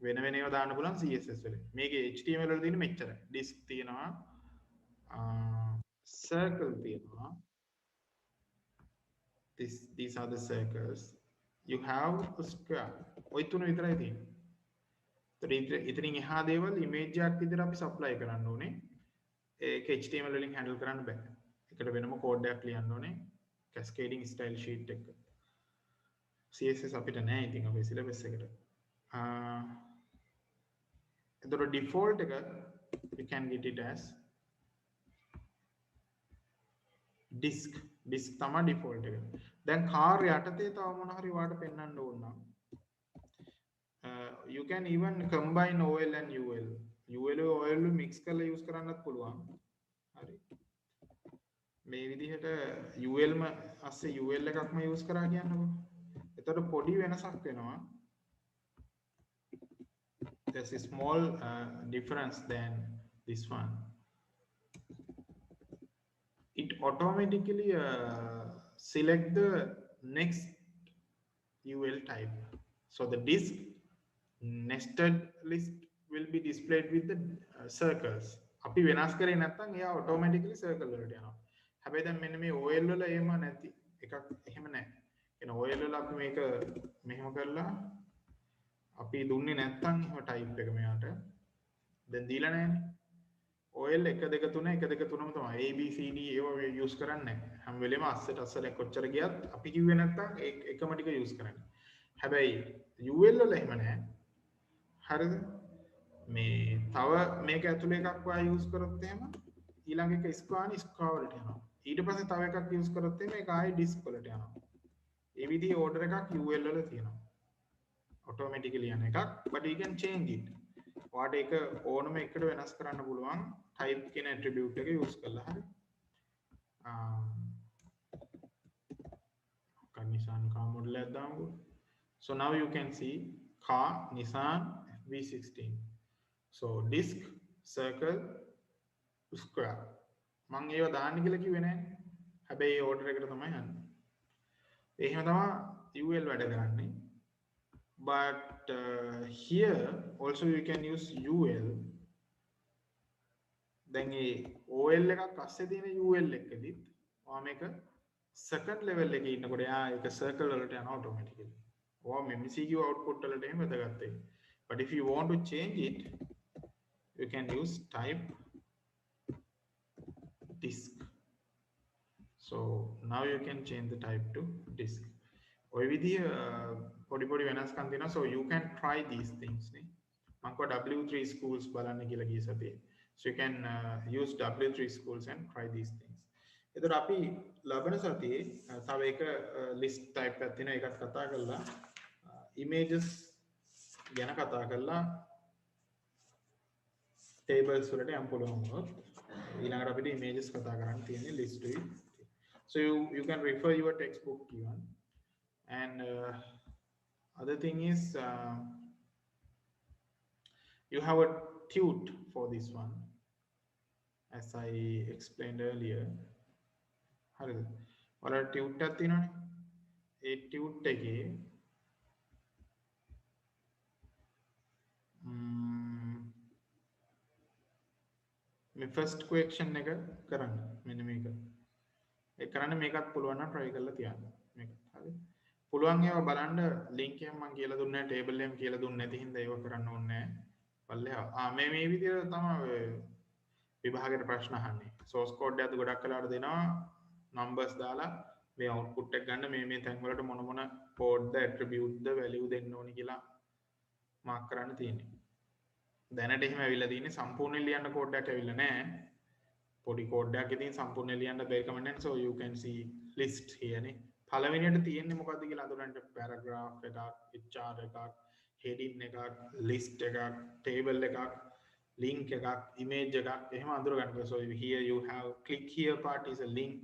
වෙන වෙන ඒවා දාන්න පුළුවන් CSS වලින්. මේකේ HTML වල තියෙන්නේ මෙච්චරයි. disk තියෙනවා. circle තියෙනවා. These are the circles. You have a square. ඔය තුන විතරයි තියෙන්නේ. ඉතින් එහා දේවල් image එකක් විදිහට අපි supply කරන්න ඕනේ. ඒක HTML වලින් handle කරන්න බෑ. ඒකට වෙනම code එකක් ලියන්න ඕනේ. cascading style sheet එක. CSS අපිට නෑ ඉතින් අපේ syllabus එකට. එතකොට default එක you can get it as disk. disk තමයි default එක. දැන් car යටතේ තව මොන හරි වාට පෙන්වන්න ඕන නම් you can even combine OL and UL. UL OL mix කරලා use කරන්නත් පුළුවන්. හරි. මේ විදිහට UL ම අස්සේ UL එකක්ම use කරා කියන්නකො. එතකොට පොඩි වෙනසක් වෙනවා. There's a small difference than this one. It automatically select the next UL type. So the disk nested list will be displayed with the circles. අපි වෙනස් කරේ නැත්නම් එයා automatically circle වලට යනවා. හැබැයි දැන් මෙන්න මේ OL වල එහෙම නැති එකක් එහෙම නැහැ. කියන OL වල අපි මේක මෙහෙම කරලා අපි දුන්නේ නැත්නම් එහෙම type එක මෙයාට දැන් දීලා නැහැනේ. OL 1 2 3 1 2 3ම තමයි A B C D ඒවා use කරන්නේ නැහැ. හැම වෙලෙම අස්සට කොච්චර ගියත් අපි කිව්වේ නැත්නම් එකම ටික use කරන්නේ. හැබැයි UL වල එහෙම නැහැ. හරිද? මේ තව මේක ඇතුලේ එකක් වා යූස් කරොත් එහෙම ඊළඟ එක ස්ක්වාන් ස්ක්වා වලට යනවා. ඊට පස්සේ තව එකක් යූස් කරොත් එහෙම ඒක ආයේ ඩිස්ක් වලට යනවා. මේ විදිහේ ඕඩර් එකක් UL වල තියෙනවා. ඔටෝමැටිකලි යන එකක් but you can change it. ඔයාට ඒක ඕනම එකට වෙනස් කරන්න පුළුවන් type කියන attribute එක යූස් කරලා හරි. Nissan car model එකක් දාමුකෝ. So now you can see car Nissan V16. So disk, circle, square. මම ඒව දාන්න කියලා කිව්වේ නෑනේ. හැබැයි ඒ ඕඩර් එකට තමයි යන්නේ. එහෙම තමයි UL වැඩ කරන්නේ. But here also you can use UL. දැන් ඒ OL එකක් අස්සේ තියෙන UL එකකදීත් ඔයා මේක second level එකේ ඉන්නකොට එයා ඒක circle වලට යනවා automatically. ඔයා MCQ output වලට එහෙම වැදගත් වෙන්නේ. But if you want to change it, you can use type disk. So now you can change the type to disk. ඔය විදිය පොඩි පොඩි වෙනස්කම් තියෙනවා. So you can try these things නේ. මම කව W3 schools බලන්න කියලා ගිය සතියේ. So you can use W3 schools and try these things. එතකොට අපි ලබන සතියේ තව එක list type එකක් තියෙනවා. ඒකත් කතා කරලා images ගැන කතා කරලා tables වලට යම් පුළුවන් වුණොත් ඊළඟට අපිට images කතා කරන්න තියෙන්නේ list එකේ. So you can refer your textbook even. And other thing is you have a tute for this one, as I explained earlier. හරිද? ඔයාලා tute එකක් තියෙනවනේ. ඒ tute එකේ මේ first question එක කරන්න. මෙන්න මේක. ඒ කරන්න මේකත් පුළුවන් නම් try කරලා තියන්න. මේක. හරි. පුළුවන් ඒවා බලන්න link එක මම කියලා දුන්නේ නැහැ, table එකම කියලා දුන්නේ නැති හින්දා ඒව කරන්න ඕනේ නැහැ. පල්ලෙහා. මේ විදිහට තමයි විභාගයට ප්‍රශ්න අහන්නේ. source code එකත් ගොඩක් වෙලාවට දෙනවා numbers දාලා මේ output එක ගන්න මේ තැන් වලට මොන මොන code ද attribute ද value දෙන්න ඕනි කියලා mark කරන්න තියෙන්නේ. දැනට එහෙම ඇවිල්ලා තියෙන්නේ සම්පූර්ණයෙන් ලියන්න code එකක් ඇවිල්ලා නැහැ. පොඩි code එකක් ඉතින් සම්පූර්ණයෙන් ලියන්න බැරි කම නැහැ. So you can see list here නේ. පළවෙනියට තියෙන්නේ මොකද්ද කියලා අඳුරන්න paragraph එකක්, HR එකක්, heading එකක්, list එකක්, table එකක්, link එකක්, image එකක් එහෙම අඳුර ගන්න. So here you have click here part is a link.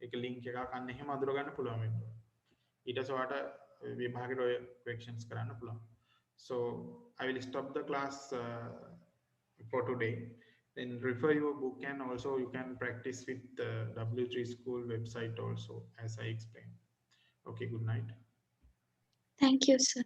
ඒක link එකක් අන්න එහෙම අඳුර ගන්න පුළුවන් වෙනවා. ඊට පස්සේ ඔයාලට විභාගෙට ඔය questions කරන්න පුළුවන්. So I will stop the class for today. Then refer your book and also you can practice with the W3 school website also, as I explained. Okay, good night. Thank you, sir.